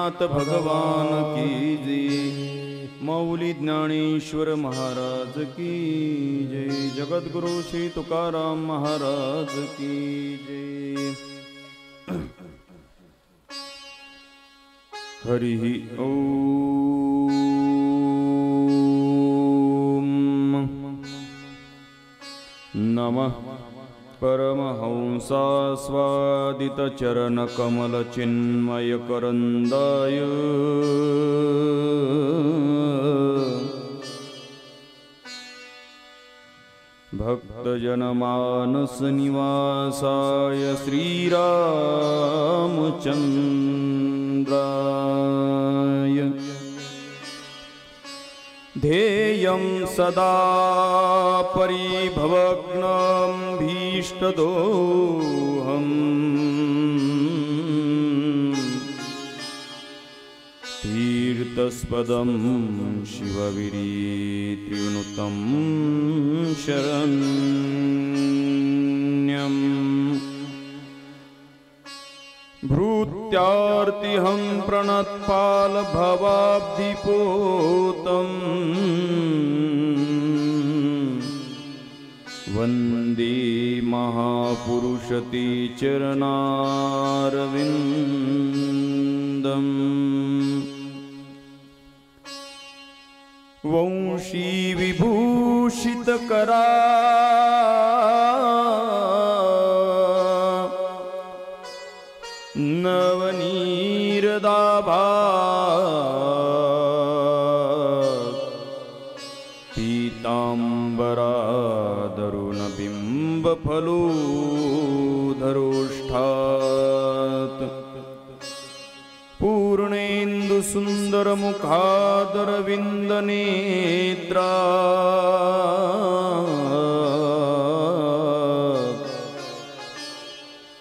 गणनाथ भगवान की जय। माऊली ज्ञानेश्वर महाराज की जय। जगद्गुरु श्री तुकाराम महाराज की जय। हरि ओम नमः परमहंसास्वादित चरण कमल चिन्मय करंदाय भक्तजनमानस निवासाय श्रीरामचंद्राय ध्येयं सदा परिभवग्नं भीष्टदोहम् तीर्थस्पदं शिवविरीत्रिनुतं शरण्यम् भृत्यार्तिहं प्रणतपाल भवाब्धिपोतम् वन्दे महापुरुषते चरणारविन्दम् वंशी विभूषितकरा नवनीरदाभा पीताम्बरादरुणबिम्बफलोधरोष्ठात् पूर्णेन्दुसुन्दरमुखादरविन्दनेत्रा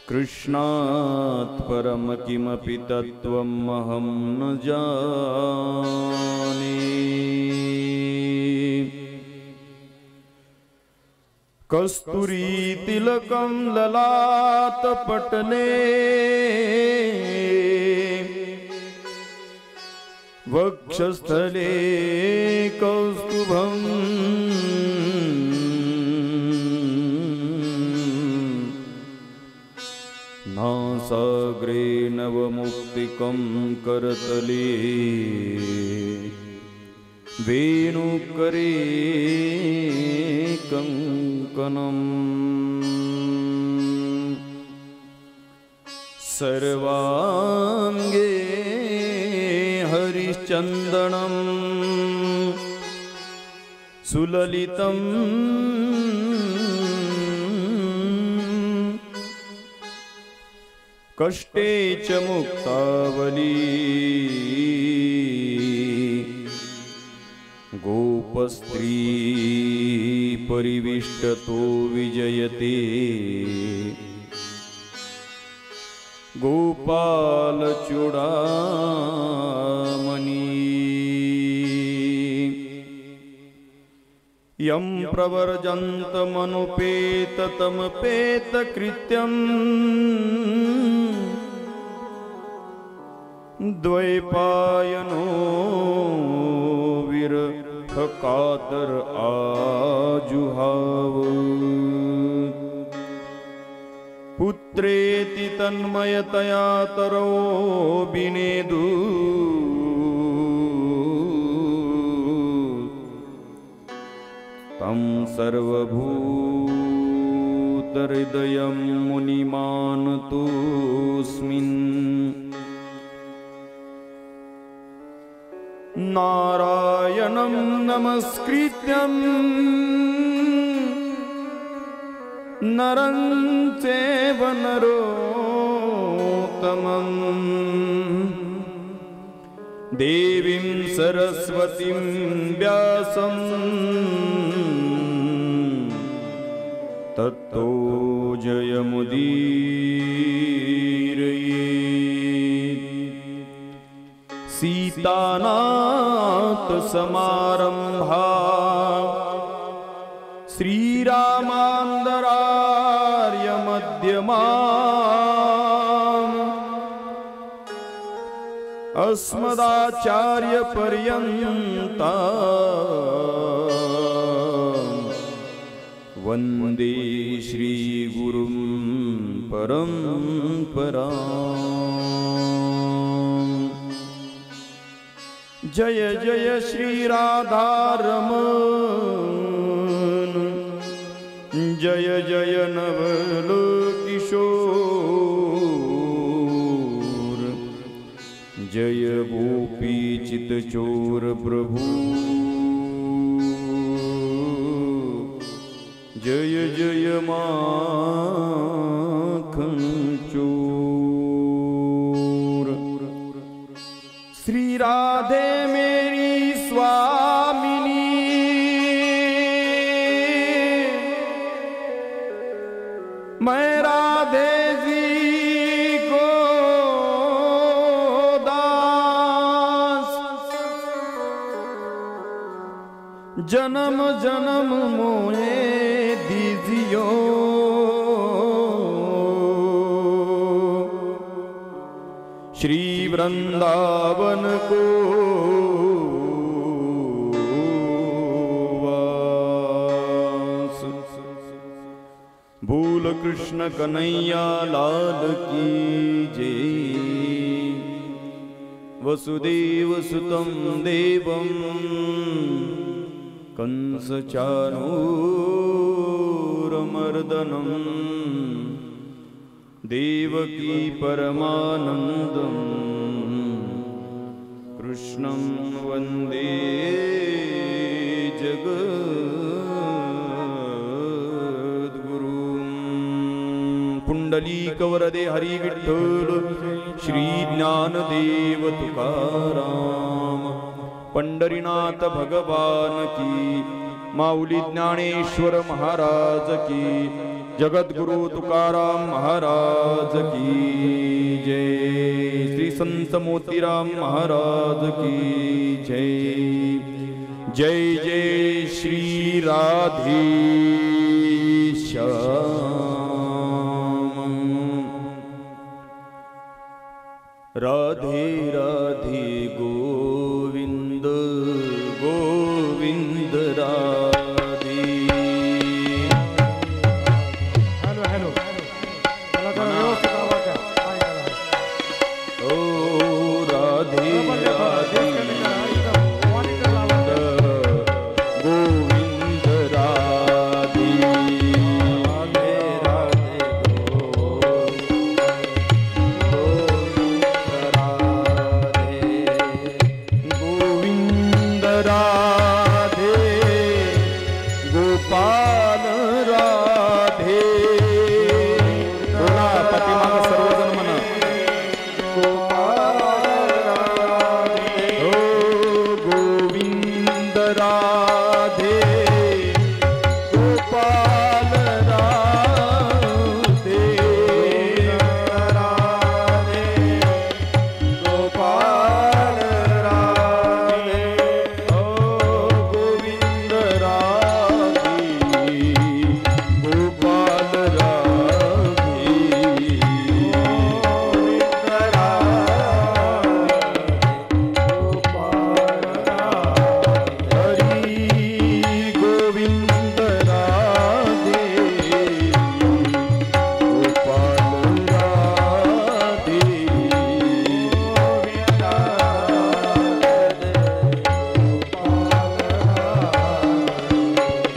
कृष्णात् परम किमपि तत्त्वमहं न जाने। कस्तूरीतिलकं ललाटपटले वक्षस्थले कौस्तुभम् नासाग्रे नवमुक्तिकं करतले वेणुकरे कंकणम् सर्वांगे हरिश्चन्दनं सुललितम् कष्टे च मुक्तावली गोपस्त्री परिविष्टतो विजयते गोपालचूडामणि यं प्रवर्जन्तमनुपेततमपेतकृत्यम् द्वैपायनो विरहकातर आजुहाव पुत्रेति तन्मयतया तरो बिनेदु तं सर्वभूतहृदयं मुनिमानतोऽस्मिन् नारायणं नमस्कृत्यं नरं चैव नरोत्तमं देवीं सरस्वतीं व्यासं ततो जयमुदीरयेत्। सीतानाथ समारंभा श्रीरामांदरार्य मध्यमा अस्मदाचार्य पर्यन्ता वन्दे श्री गुरुं परम्पराम्। जय जय श्री राधारमण, जय जय नवल किशोर, जय गोपी चितचोर प्रभु, जय जय माखन चोर। श्री राधे मेरी स्वामिनी, मैं राधे जी को दास, जन्म जन्म मोहे दीजियो, श्री वृंदावन को वास। बोल कृष्ण कन्हैया लाल की जय। वसुदेव सुतं देवं कंस चाणूरमर्दनं, देवकी परमानंदं, कृष्णं वन्दे जगद्गुरुं। पुंडलीकवरदे हरि विठ्ठल, श्री ज्ञानदेव तुकाराम, पंढरीनाथ भगवान की, माऊली ज्ञानेश्वर महाराज की, जगद्गुरु तुकाराम महाराज की जय। श्री संत मोतीराम महाराज की जय। जय जय श्री राधेश्याम। राधे राधे गोविंद गोविंद राधे। हेलो हेलो ओ राधे राधे गोविंद राधे। राधे राधे गोविंद राधे, गोपाल राधे। बोला पाठीमाग सर्वजण म्हणा, गोपाल राधे। हो गोविंद राधे, गोपाल राधे। राधे गोपाल राधे। हो गोविंद राधे, गोपाल राधे। हरि गोविंद राधे, गोपाल राधे।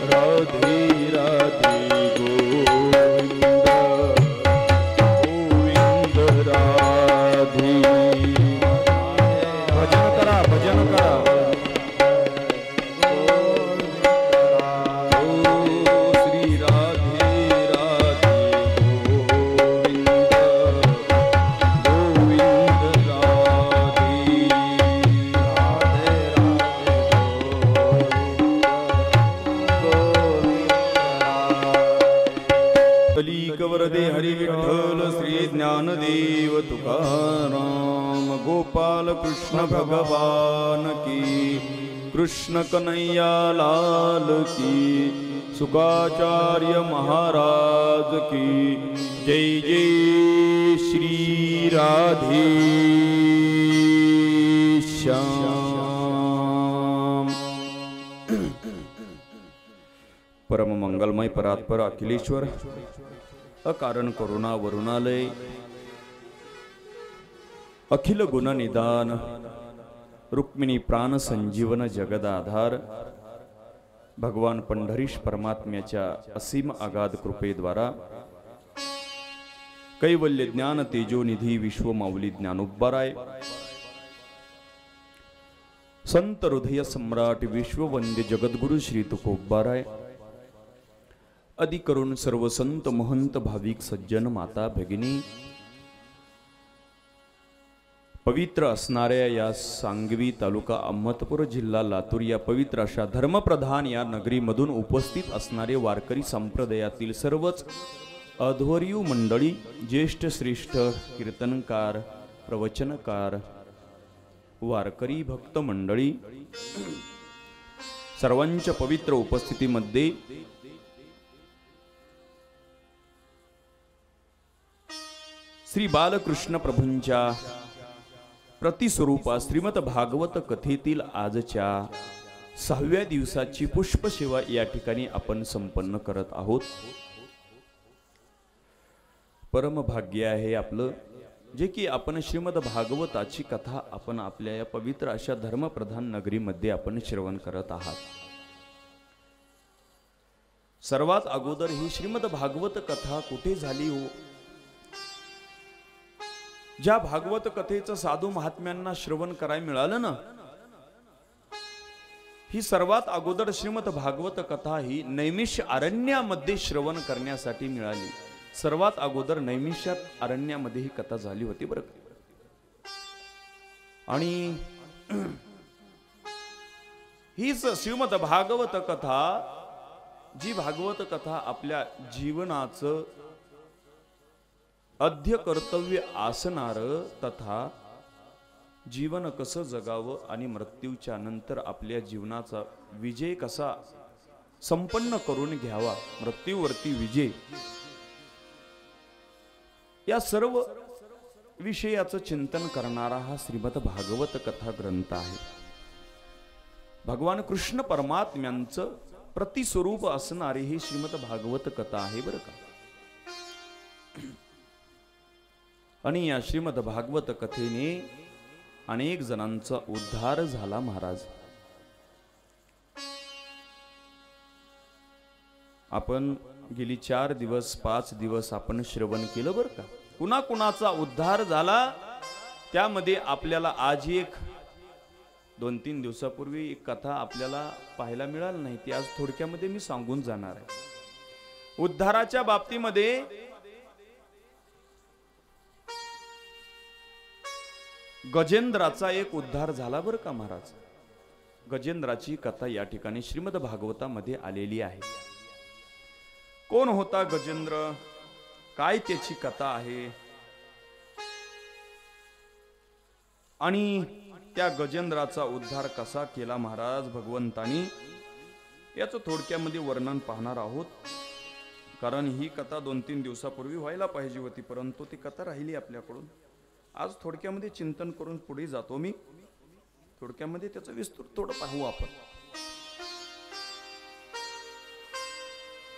राधे राधे गोविंद गोविंद राधे। भजन करा भजन करा। ओ श्री राधे राधे गोविंद गोविंद राधे। कवरदे हरि विठ्ठल, श्री ज्ञानदेव तुकाराम, गोपाल कृष्ण भगवान की, कृष्ण कन्हैया लाल की, सुखाचार्य महाराज की जय। जय श्री राधे मंगलमय परात्पर अखिलेश्वर अकारण करुणा वरुणालय अखिल गुण निदान रुक्मिणी प्राण संजीवन जगदाधार भगवान पंढरीश परमात्म्याच्या असीम अगाध कृपेद्वारा कैवल्य ज्ञान तेजोनिधी विश्व माऊली ज्ञानोबाराय संत हृदय सम्राट विश्ववंद्य जगद्गुरु श्री तुकोबाराय अधिकरून सर्व संत महंत भाविक सज्जन माता भगिनी पवित्र असणाऱ्या या सांगवी तालुका अहमदपूर जिल्हा लातूर या पवित्र अशा धर्मप्रधान या नगरीमधून उपस्थित असणारे वारकरी संप्रदायातील सर्वच अध्वर्यू मंडळी, ज्येष्ठ श्रेष्ठ कीर्तनकार, प्रवचनकार, वारकरी भक्त मंडळी सर्वांच्या पवित्र उपस्थितीमध्ये श्री बालकृष्ण प्रभूंच्या प्रतिस्वरूपा श्रीमद भागवत कथेतील आजच्या 6व्या दिवसाची पुष्पसेवा या ठिकाणी आपण संपन्न करत आहोत. परम भाग्य आहे आपलं जे की आपण श्रीमद भागवताची कथा आपण आपल्या या पवित्र अशा धर्मप्रधान नगरीमध्ये आपण श्रवण करत आहात. सर्वात अगोदर ही श्रीमद भागवत कथा कुठे झाली हो? ज्या भागवत कथेचं साधू महात्म्यांना श्रवण करायला मिळालं ना, ही सर्वात अगोदर श्रीमद भागवत कथा ही नैमिष अरण्यामध्ये श्रवण करण्यासाठी मिळाली. सर्वात अगोदर नैमिषात अरण्यामध्ये ही कथा झाली होती बरं. आणि हीच श्रीमद भागवत कथा, जी भागवत कथा आपल्या जीवनाचं अध्य कर्तव्य असणार तथा जीवन कसं जगावं आणि मृत्यूच्या नंतर आपल्या जीवनाचा विजय कसा संपन्न करून घ्यावा, मृत्यूवरती विजय, या सर्व विषयाचं चिंतन करणारा हा श्रीमद भागवत कथा ग्रंथ आहे. भगवान कृष्ण परमात्म्यांचं प्रतिस्वरूप असणारी ही श्रीमद भागवत कथा आहे बरं का. आणि या श्रीमद भागवत कथेने अनेक जणांचा उद्धार झाला महाराज. आपण गेली 4 दिवस 5 दिवस आपण श्रवण केलं बरं का. कुणाकुणाचा उद्धार झाला त्यामध्ये आपल्याला आज एक 2-3 दिवसापूर्वी एक कथा आपल्याला पाहायला मिळाली नाही, ती आज थोडक्यामध्ये मी सांगून जाणार आहे. उद्धाराच्या बाबतीमध्ये गजेंद्राचा एक उद्धार झाला बरं का महाराज. गजेंद्राची कथा या ठिकाणी श्रीमद भागवतामध्ये आलेली आहे. कोण होता गजेंद्र, काय त्याची कथा आहे आणि त्या गजेंद्राचा उद्धार कसा केला महाराज भगवंतानी, याचं थोडक्यामध्ये वर्णन पाहणार आहोत. कारण ही कथा 2-3 दिवसापूर्वी व्हायला पाहिजे होती, परंतु ती कथा राहिली आपल्याकडून. आज थोडक्यामध्ये चिंतन करून पुढे जातो मी. थोडक्यामध्ये त्याचं विस्तृत थोडं पाहू आपण.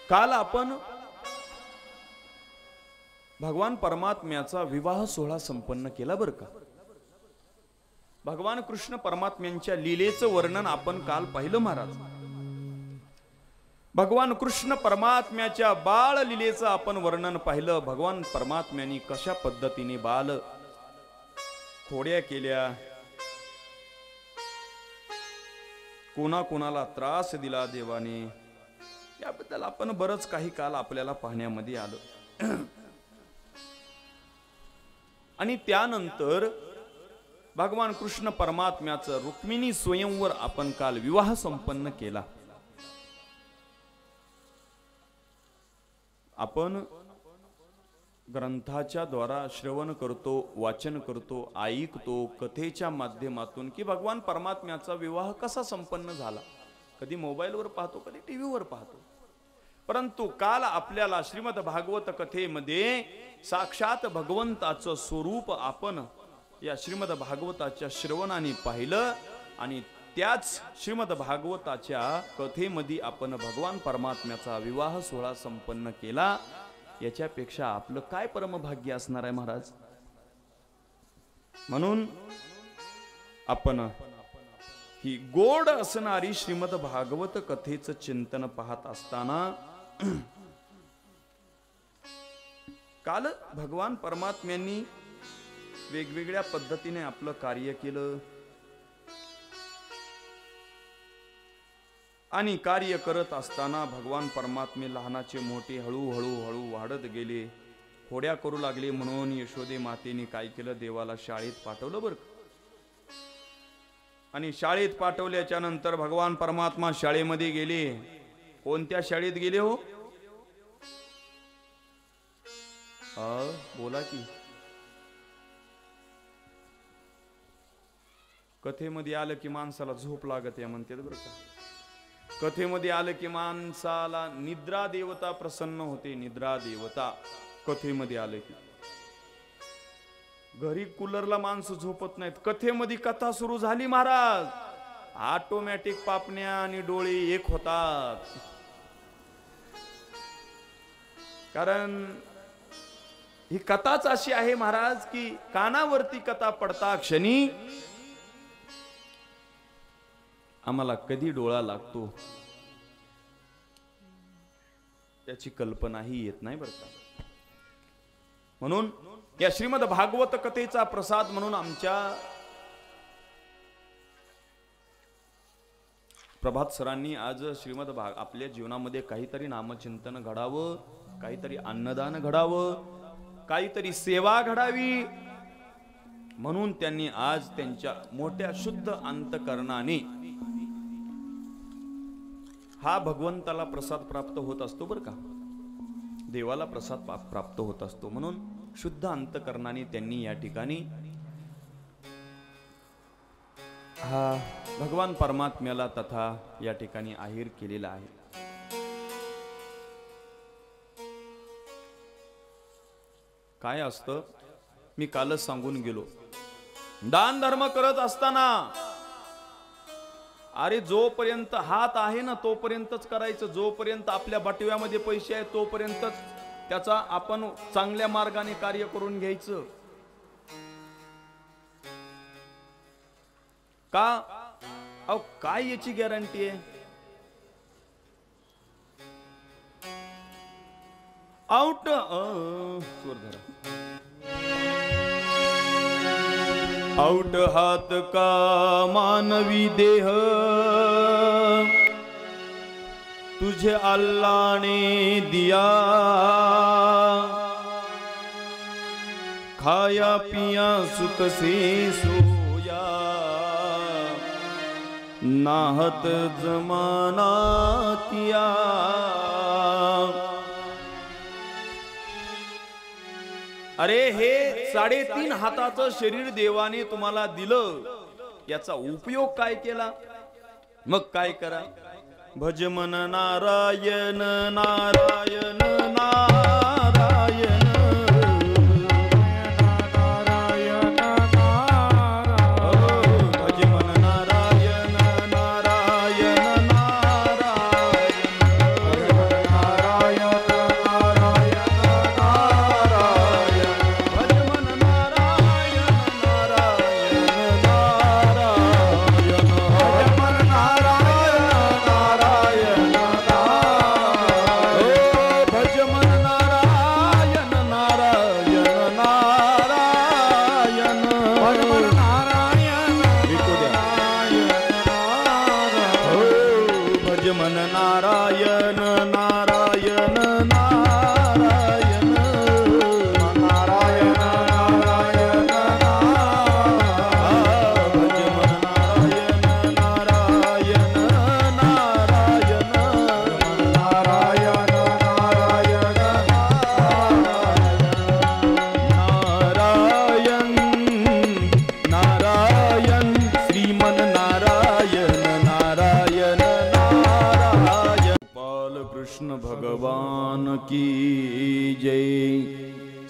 काल आपण भगवान परमात्म्याचा विवाह सोहळा संपन्न केला बरं का. भगवान कृष्ण परमात्म्यांच्या लीलेचं वर्णन आपण काल पाहिलं महाराज. भगवान कृष्ण परमात्म्याच्या बाळ लीलेचं आपण वर्णन पाहिलं. भगवान परमात्म्यांनी कशा पद्धतीने बाल खोड्या केल्या, कोणाकोणाला त्रास दिला देवाने, याबद्दल आपण बरंच काही काल आपल्याला पाहण्यामध्ये आलं. आणि त्यानंतर भगवान कृष्ण परमात्म्याचं रुक्मिणी स्वयंवर आपण काल विवाह संपन्न केला. आपण ग्रंथाच्या द्वारा श्रवण करतो, वाचन करतो, ऐकतो कथेच्या माध्यमातून की भगवान परमात्म्याचा विवाह कसा संपन्न झाला. कधी मोबाईलवर पाहतो, कधी टीव्हीवर पाहतो, परंतु काल आपल्याला श्रीमद भागवत कथेमध्ये साक्षात भगवंताचं स्वरूप आपण या श्रीमद भागवताच्या श्रवणाने पाहिलं. आणि त्याच श्रीमद भागवताच्या कथेमध्ये आपण भगवान परमात्म्याचा विवाह सोहळा संपन्न केला, याच्यापेक्षा आपलं काय परमभाग्य असणार आहे महाराज. म्हणून आपण ही गोड असणारी श्रीमद भागवत कथेचं चिंतन पाहत असताना काल भगवान परमात्म्यांनी वेगवेगळ्या पद्धतीने आपलं कार्य केलं आणि कार्य करत असताना भगवान परमात्मे लहानाचे मोठे हळूहळू वाढत गेले. होड्या करू लागले म्हणून यशोदे मातेने काय केलं, देवाला शाळेत पाठवलं बरं. आणि शाळेत पाठवल्याच्या नंतर भगवान परमात्मा शाळेमध्ये गेले. कोणत्या शाळेत गेले हो? बोला की. कथेमध्ये आलं की माणसाला झोप लागत या म्हणते बरं का. कथेमध्ये आलं की माणसाला निद्रा देवता प्रसन्न होते. निद्रा देवता कथेमध्ये आलं की. घरी कूलरला माणसं झोपत नाहीत. कथेमध्ये कथा सुरू झाली महाराज, ऑटोमॅटिक पापण्या आणि डोळे एक होतात. कारण ही कथाच अशी आहे महाराज की कानावरती कथा पडता क्षणी आम्हाला कधी डोळा लागतो त्याची कल्पनाही येत नाही बरं का. म्हणून या श्रीमद भागवत कथेचा प्रसाद म्हणून आमच्या प्रभात सरांनी आज श्रीमद आपल्या जीवनामध्ये काहीतरी नामचिंतन घडावं, काहीतरी अन्नदान घडावं, काहीतरी सेवा घडावी, म्हणून त्यांनी आज त्यांच्या मोठ्या शुद्ध अंतकरणाने हा भगवंताला प्रसाद प्राप्त होत असतो बरं का, देवाला प्रसाद प्राप्त होत असतो. म्हणून शुद्ध अंतकरणाने त्यांनी या ठिकाणी हा भगवान परमात्म्याला तथा या ठिकाणी आहेर केलेला आहे. काय असतं मी कालच सांगून गेलो, दान धर्म करत असताना अरे जोपर्यंत हात आहे ना तोपर्यंतच करायचं. जोपर्यंत आपल्या बटव्यामध्ये पैसे आहेत तोपर्यंतच त्याचा आपण चांगल्या मार्गाने कार्य करून घ्यायचं. का अहो काय याची गॅरंटी आहे? आउट आउट हात का मानवी देह तुझे अल्लाह ने दिया, खाया पिया सुख से सोया, नाहत जमाना किया. अरे हे 3.5 हाताचं शरीर देवाने तुम्हाला दिलं, याचा उपयोग काय केला? मग काय करा? भज मन नारायण नारायण नारायण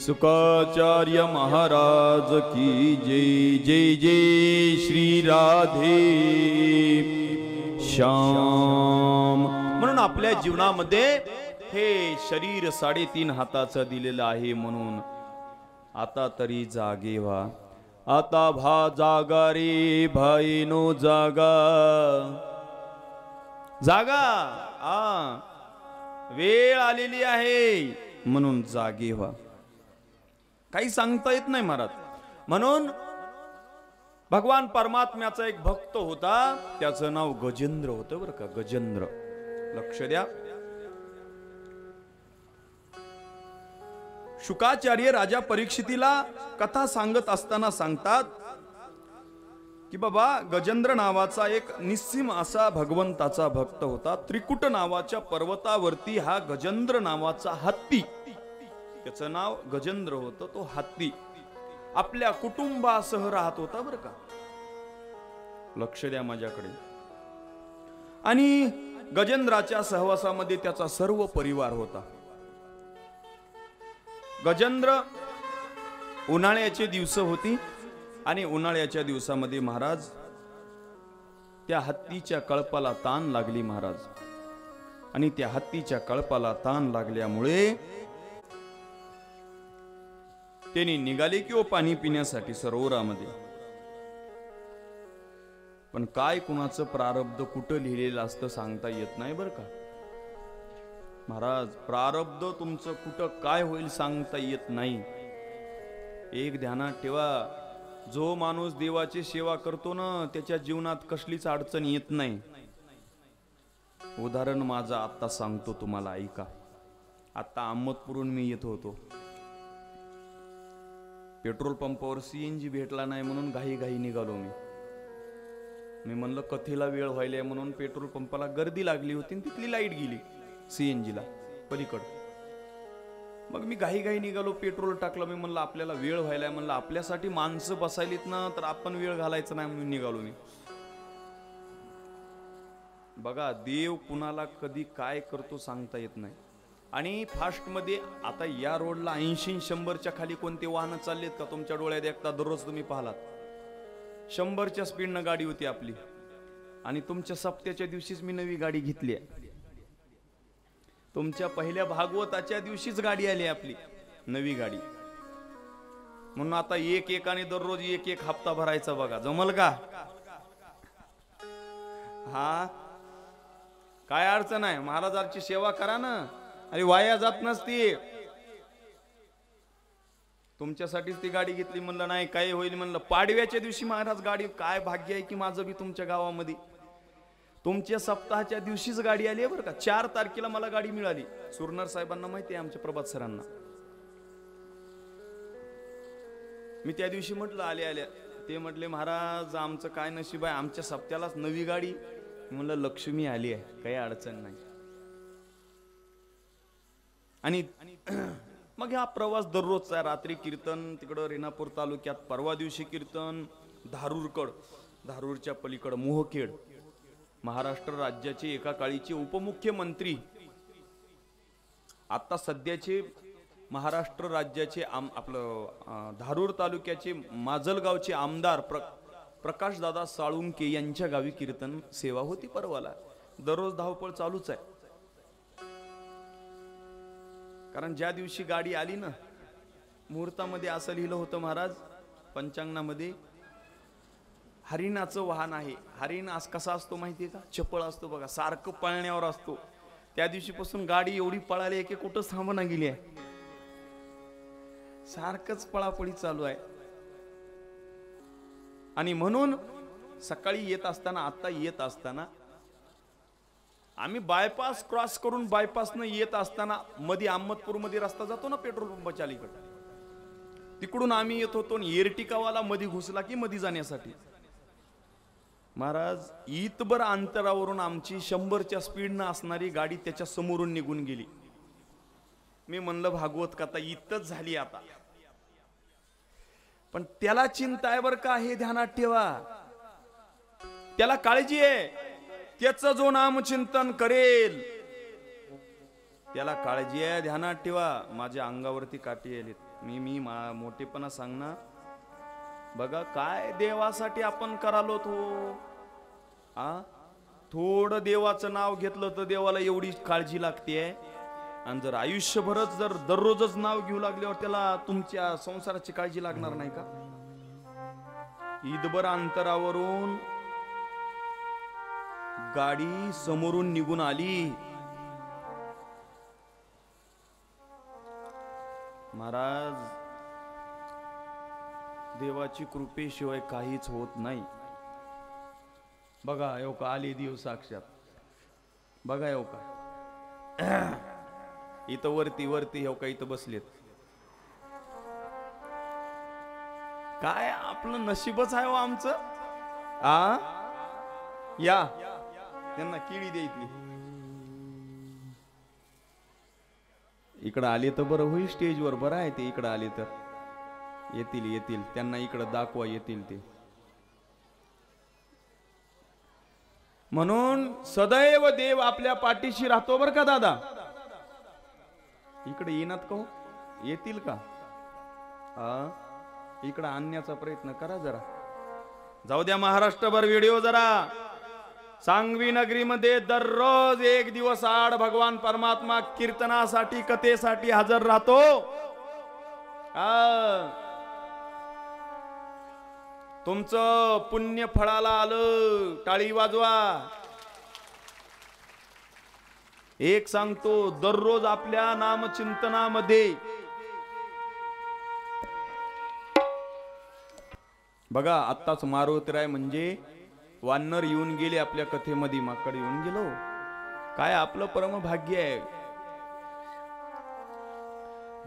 सुकाचार्य महाराज की जय. जय जय श्री राधे श्याम. म्हणून आपल्या जीवनामध्ये हे शरीर 3.5 हाताचं दिलेलं आहे. म्हणून आता तरी जागे व्हा. आता जागा रे भाईनो जागा. जागा. वेळ आलेली आहे म्हणून जागे व्हा. काही सांगता येत नाही महाराज. म्हणून भगवान परमात्म्याचा एक भक्त होता, त्याचं नाव गजेंद्र होतं बरं का. गजेंद्र. लक्ष द्या. शुकाचार्य राजा परीक्षितीला कथा सांगत असताना सांगतात की बाबा गजेंद्र नावाचा एक निस्सीम असा भगवंताचा भक्त होता. त्रिकुट नावाच्या पर्वतावरती हा गजेंद्र नावाचा हत्ती, त्याचं नाव गजेंद्र होतं, तो हत्ती आपल्या कुटुंबासह राहत होता बरं का. लक्ष द्या माझ्याकडे. आणि गजेंद्राच्या सहवासामध्ये त्याचा सर्व परिवार होता. गजेंद्र उन्हाळ्याचे दिवस होती आणि उन्हाळ्याच्या दिवसामध्ये महाराज त्या हत्तीच्या कळपाला ताण लागली महाराज. आणि त्या हत्तीच्या कळपाला ताण लागल्यामुळे त्यांनी निघाले की पाणी पिण्यासाठी सरोवरामध्ये. पण काय कुणाचं प्रारब्ध कुठं लिहिलेलं असतं सांगता येत नाही बरं का महाराज. प्रारब्ध तुमचं कुठं काय होईल सांगता येत नाही. एक ध्यानात ठेवा, जो माणूस देवाची सेवा करतो ना त्याच्या जीवनात कसलीच अडचण येत नाही. उदाहरण माझं आता सांगतो तुम्हाला, ऐका. आता अहमदपूरहून मी येत होतो. पेट्रोल पंपावर CNG भेटला नाही म्हणून घाई निघालो मी म्हणलं कथेला वेळ व्हायला म्हणून पेट्रोल पंपाला गर्दी लागली होती आणि तिथली लाईट गेली CNG ला पलीकड. मग मी घाई निघालो, पेट्रोल टाकलं. मी म्हणलं आपल्याला वेळ व्हायला, म्हणलं आपल्यासाठी माणसं बसायलीत ना तर आपण वेळ घालायचा नाही म्हणून निघालो मी. बघा देव कुणाला कधी काय करतो सांगता येत नाही. आणि फास्ट मध्ये आता या रोडला 80-100च्या खाली कोणते वाहन चाललेत का तुमच्या डोळ्यात एकदा दररोज तुम्ही पाहलात? 100च्या स्पीडनं गाडी होती आपली. आणि तुमच्या सप्त्याच्या दिवशीच मी नवी गाडी घेतली आहे. तुमच्या पहिल्या भागवताच्या दिवशीच गाडी आली आपली नवी गाडी. म्हणून आता एकाने दररोज एक हप्ता भरायचा. बघा जमल का? हा काय अडचण आहे? महाराजांची सेवा करा ना. अरे वाया जात नसती. तुमच्यासाठीच ती गाडी घेतली. म्हणलं नाही काय होईल म्हणलं पाडव्याच्या दिवशी महाराज गाडी. काय भाग्य आहे की माझं बी तुमच्या गावामध्ये. तुमच्या सप्ताहाच्या दिवशीच गाडी आली आहे बरं का. 4 तारखेला मला गाडी मिळाली. सुरनर साहेबांना माहिती आहे, आमच्या प्रभात सरांना. मी त्या दिवशी म्हटलं आल्या ते म्हटले महाराज आमचं काय नशीब आहे, आमच्या सप्त्यालाच नवी गाडी. म्हणलं लक्ष्मी आली आहे, काही अडचण नाही. आणि मग हा प्रवास दररोजचा. रात्री कीर्तन तिकडं रेणापूर तालुक्यात, परवा दिवशी कीर्तन धारूरकड, धारूरच्या पलीकड मोहखेड. महाराष्ट्र राज्याचे एका काळीचे उपमुख्यमंत्री, आता सध्याचे महाराष्ट्र राज्याचे आपलं धारूर तालुक्याचे माजलगावचे आमदार प्रकाशदादा साळुंके यांच्या गावी कीर्तन सेवा होती परवाला. दररोज धावपळ चालूच आहे. कारण ज्या दिवशी गाडी आली ना मुहूर्तामध्ये असं लिहिलं होतं महाराज पंचांगणामध्ये, हरिणाचं वाहन आहे. हरिण कसा असतो माहितीये का? चपळ असतो बघा, सारखं पळण्यावर असतो. त्या दिवशीपासून गाडी एवढी पळाली आहे की कुठं थांबना गेली आहे. सारखंच पळापळी चालू आहे. आणि म्हणून सकाळी येत असताना, आता येत असताना आम्ही बायपास क्रॉस करून बायपासनं येत असताना मध्ये अहमदपूर मध्ये रस्ता जातो ना पेट्रोल पंपाच्या अलीकडे, तिकडून आम्ही येत होतो. एर्टिकावाला मध्ये घुसला की मध्ये जाण्यासाठी. महाराज इतबर अंतरावरून आमची 100च्या स्पीडनं असणारी गाडी त्याच्या समोरून निघून गेली. मी म्हणलं भागवत कथा इतच झाली आता. पण त्याला चिंता आहे बर का, हे ध्यानात ठेवा. त्याला काळजी आहे. त्याचं जो नामचिंतन करेल त्याला काळजी आहे, ध्यानात ठेवा. माझ्या अंगावरती काठी आलीत. मोठेपणा सांग ना. बघा काय देवासाठी आपण करालो तो. थोडं देवाचं नाव घेतलं तर देवाला एवढी काळजी लागते. आणि जर आयुष्यभरच जर दररोजच नाव घेऊ लागल्यावर त्याला तुमच्या संसाराची काळजी लागणार नाही का? ईदभर अंतरावरून गाडी समोरून निघून आली. महाराज, देवाची कृपेशिवाय काहीच होत नाही. बघा येऊ का आली देव साक्षात. बघा येऊ का इथं वरती येऊ का इथं बसलेत. काय आपलं नशीबच आहे हो आमचं. या त्यांना किडी द्यायची. इकडं आले तर बरं होईल. स्टेजवर बरं आहे ते. इकडं आले तर येतील त्यांना इकडं दाखवा येतील ते. म्हणून सदैव देव आपल्या पाठीशी राहतो बर का दादा. इकडे येणार का हो? येतील का? इकडे आणण्याचा प्रयत्न करा जरा. जाऊ द्या महाराष्ट्रभर व्हिडिओ जरा. सांगवी नगरीमध्ये दररोज एक दिवस आड भगवान परमात्मा कीर्तनासाठी कथेसाठी हजर राहतो. तुमचं पुण्य फळाला आलं. टाळी वाजवा. एक सांगतो, दररोज आपल्या नामचिंतनामध्ये बघा आत्ताच मारुतीराय म्हणजे वानर येऊन गेले आपल्या कथेमध्ये. माकड येऊन गेलो. काय आपलं परम भाग्य आहे.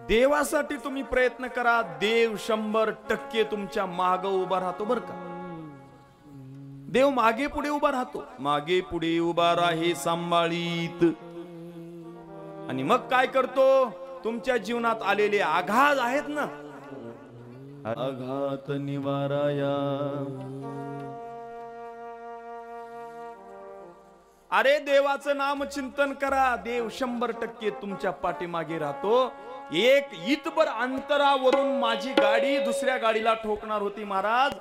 देवासाठी तुम्ही प्रयत्न करा. देव 100% तुमच्या माग उभा राहतो बर का. देव मागे पुढे उभा राहतो. मागे पुढे उभा राहे सांभाळीत. आणि मग काय करतो? तुमच्या जीवनात आलेले आघात आहेत ना, आघात निवाराया. अरे देवाचं नाम चिंतन करा. देव 100% तुमच्या पाठीमागे राहतो. एक इतभर अंतरावरून माझी गाडी दुसऱ्या गाडीला ठोकणार होती महाराज.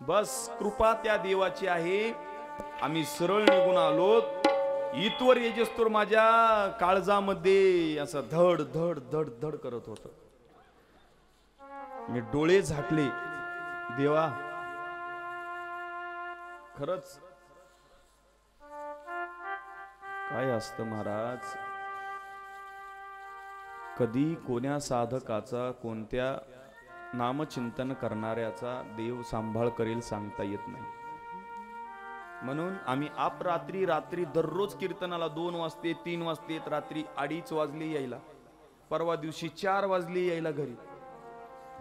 बस कृपा त्या देवाची आहे. आम्ही सरळ निघून आलो. इथवर येजेस्तोर माझ्या काळजामध्ये असं धड धड धड धड करत होत. मी डोळे झाकले. देवा खरच काय असतं महाराज. कधी कोण्या साधकाचा कोणत्या नामचिंतन करणाऱ्याचा देव सांभाळ करेल सांगता येत नाही. म्हणून आम्ही रात्री दररोज कीर्तनाला 2 वाजते 3 वाजते रात्री 2:30 वाजले यायला. परवा दिवशी 4 वाजले यायला घरी.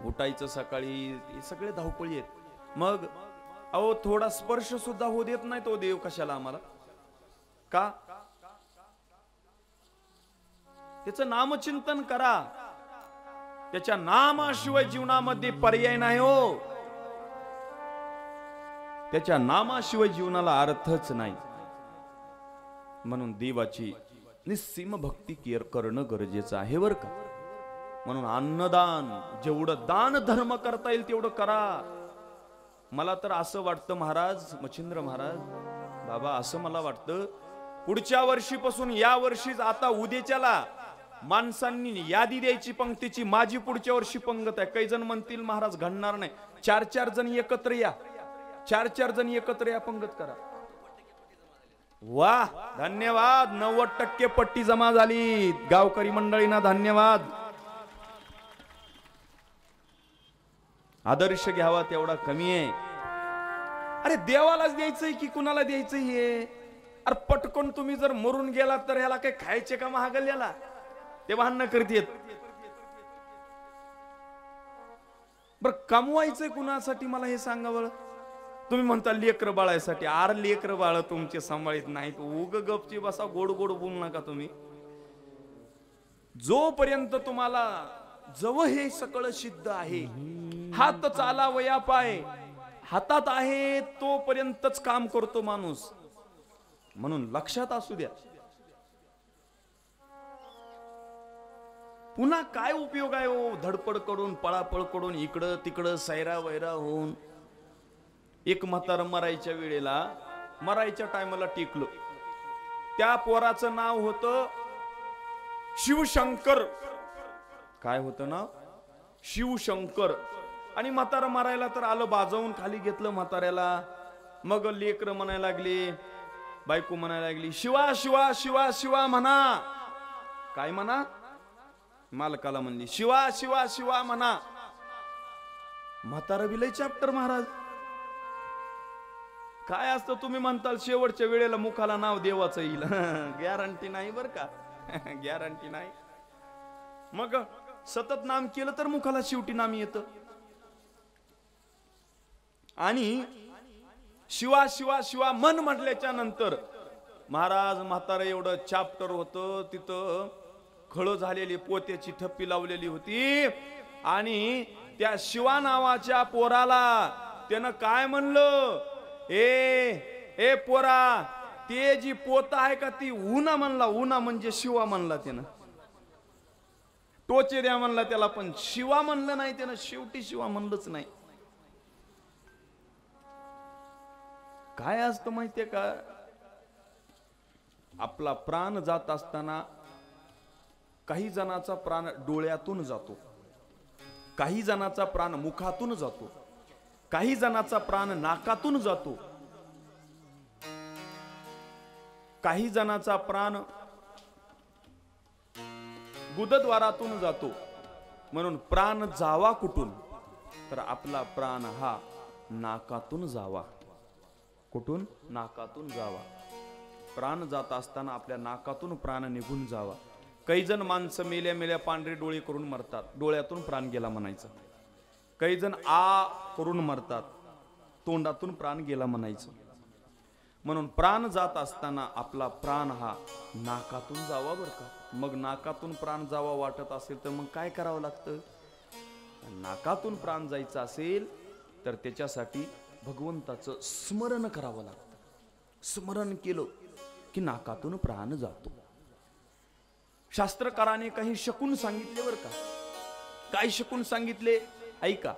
उठायचं सकाळी. हे सगळे धावपळी आहेत. मग अहो थोडा स्पर्श सुद्धा होऊ देत नाही तो देव. कशाला आम्हाला? का? त्याचं नामचिंतन करा. त्याच्या नामाशिवाय जीवनामध्ये पर्याय नाही हो. त्याच्या नामाशिवाय जीवनाला अर्थच नाही. म्हणून देवाची निस्सीम भक्ती करणं गरजेचं आहे बर का. म्हणून अन्नदान, जेवढं दान धर्म करता येईल तेवढं करा. मला तर असं वाटतं महाराज, मच्छिंद्र महाराज, बाबा असं मला वाटतं पुढच्या वर्षीपासून या वर्षीच आता उद्याच्याला माणसांनी यादी द्यायची पंक्तीची. माझी पुढच्या वर्षी पंगत आहे. काही जण म्हणतील महाराज घडणार नाही. 4-4 जण एकत्र या. 4-4 जण एकत्र या, पंगत करा. वाह धन्यवाद. 90% पट्टी जमा झाली. गावकरी मंडळींना धन्यवाद. आदर्श घ्यावा तेवढा कमी आहे. अरे देवालाच द्यायचंय की कुणाला द्यायचंय हे? अरे पटकन तुम्ही जर मरून गेलात तर ह्याला काही खायचे का महागल्याला? ते भांडणं करतेत. बर कमवायचंय कुणासाठी मला हे सांगा बरं. तुम्ही म्हणता लेकर बाळासाठी. आर लेकर बाळ तुमचे सांभाळीत नाहीत. उग गपची बसा. गोड गोड बोलू नका तुम्ही. जोपर्यंत तुम्हाला जव हे सकळ सिद्ध आहे, हात चालावया पाय हातात आहे, तोपर्यंतच काम करतो माणूस. म्हणून लक्षात असू द्या. पुन्हा काय उपयोग आहे हो धडपड करून पळापळ करून इकडं तिकडं सैरा वैरा होऊन. एक म्हातार मरायच्या वेळेला मरायच्या टायमाला टिकलो. त्या पोराचं नाव होतं शिवशंकर. काय होतं नाव? शिवशंकर. आणि म्हातारा मारायला तर आलं, बाजावून खाली घेतलं म्हाताऱ्याला. मग लेकर म्हणायला लागली, बायको म्हणायला लागली, शिवा शिवा शिवा शिवा म्हणा. काय म्हणा? मालकाला म्हणली, शिवा शिवा शिवा म्हणा. म्हातारा बिलय चॅप्टर महाराज. काय असतं तुम्ही म्हणताल शेवटच्या वेळेला मुखाला नाव देवाचं येईल. गॅरंटी नाही बर का. गॅरंटी नाही. मग सतत नाम केलं तर मुखाला शेवटी नाम येतं. आणि शिवा शिवा शिवा मन म्हटल्याच्या नंतर महाराज म्हातारा एवढं चॅप्टर होतं, तिथं खळ झालेली पोत्याची ठप्पी लावलेली होती. आणि त्या शिवा नावाच्या पोराला त्यानं काय म्हणलं, ए पोरा, ते जी पोता आहे का ती उन्हा म्हणला. उन्हा म्हणजे शिवा म्हणला त्यानं. टोचे द्या म्हणला त्याला, पण शिवा म्हणलं नाही त्यानं. शेवटी शिवा म्हणलंच नाही. काय असतं माहितीये का, आपला प्राण जात असताना काही जणाचा प्राण डोळ्यातून जातो, काही जणाचा प्राण मुखातून जातो, काही जणाचा प्राण नाकातून जातो, काही जणाचा प्राण गुदद्वारातून जातो. म्हणून प्राण जावा कुठून, तर आपला प्राण हा नाकातून जावा. कुठून? नाकातून जावा. प्राण जात असताना आपल्या नाकातून प्राण निघून जावा. काही जण माणसं मेल्या मेल्या पांढरे डोळे करून मरतात, डोळ्यातून प्राण गेला म्हणायचं. काही जण आ करून मरतात, तोंडातून प्राण गेला म्हणायचं. म्हणून प्राण जात असताना आपला प्राण हा नाकातून जावा बर का. मग नाकातून प्राण जावा वाटत असेल तर मग काय करावं लागतं? नाकातून प्राण जायचं असेल तर त्याच्यासाठी भगवंताचं स्मरण करावं लागतं. स्मरण केलं की नाकातून प्राण जातो. शास्त्रकाराने काही शकून सांगितले बर का. काय शकून सांगितले ऐका.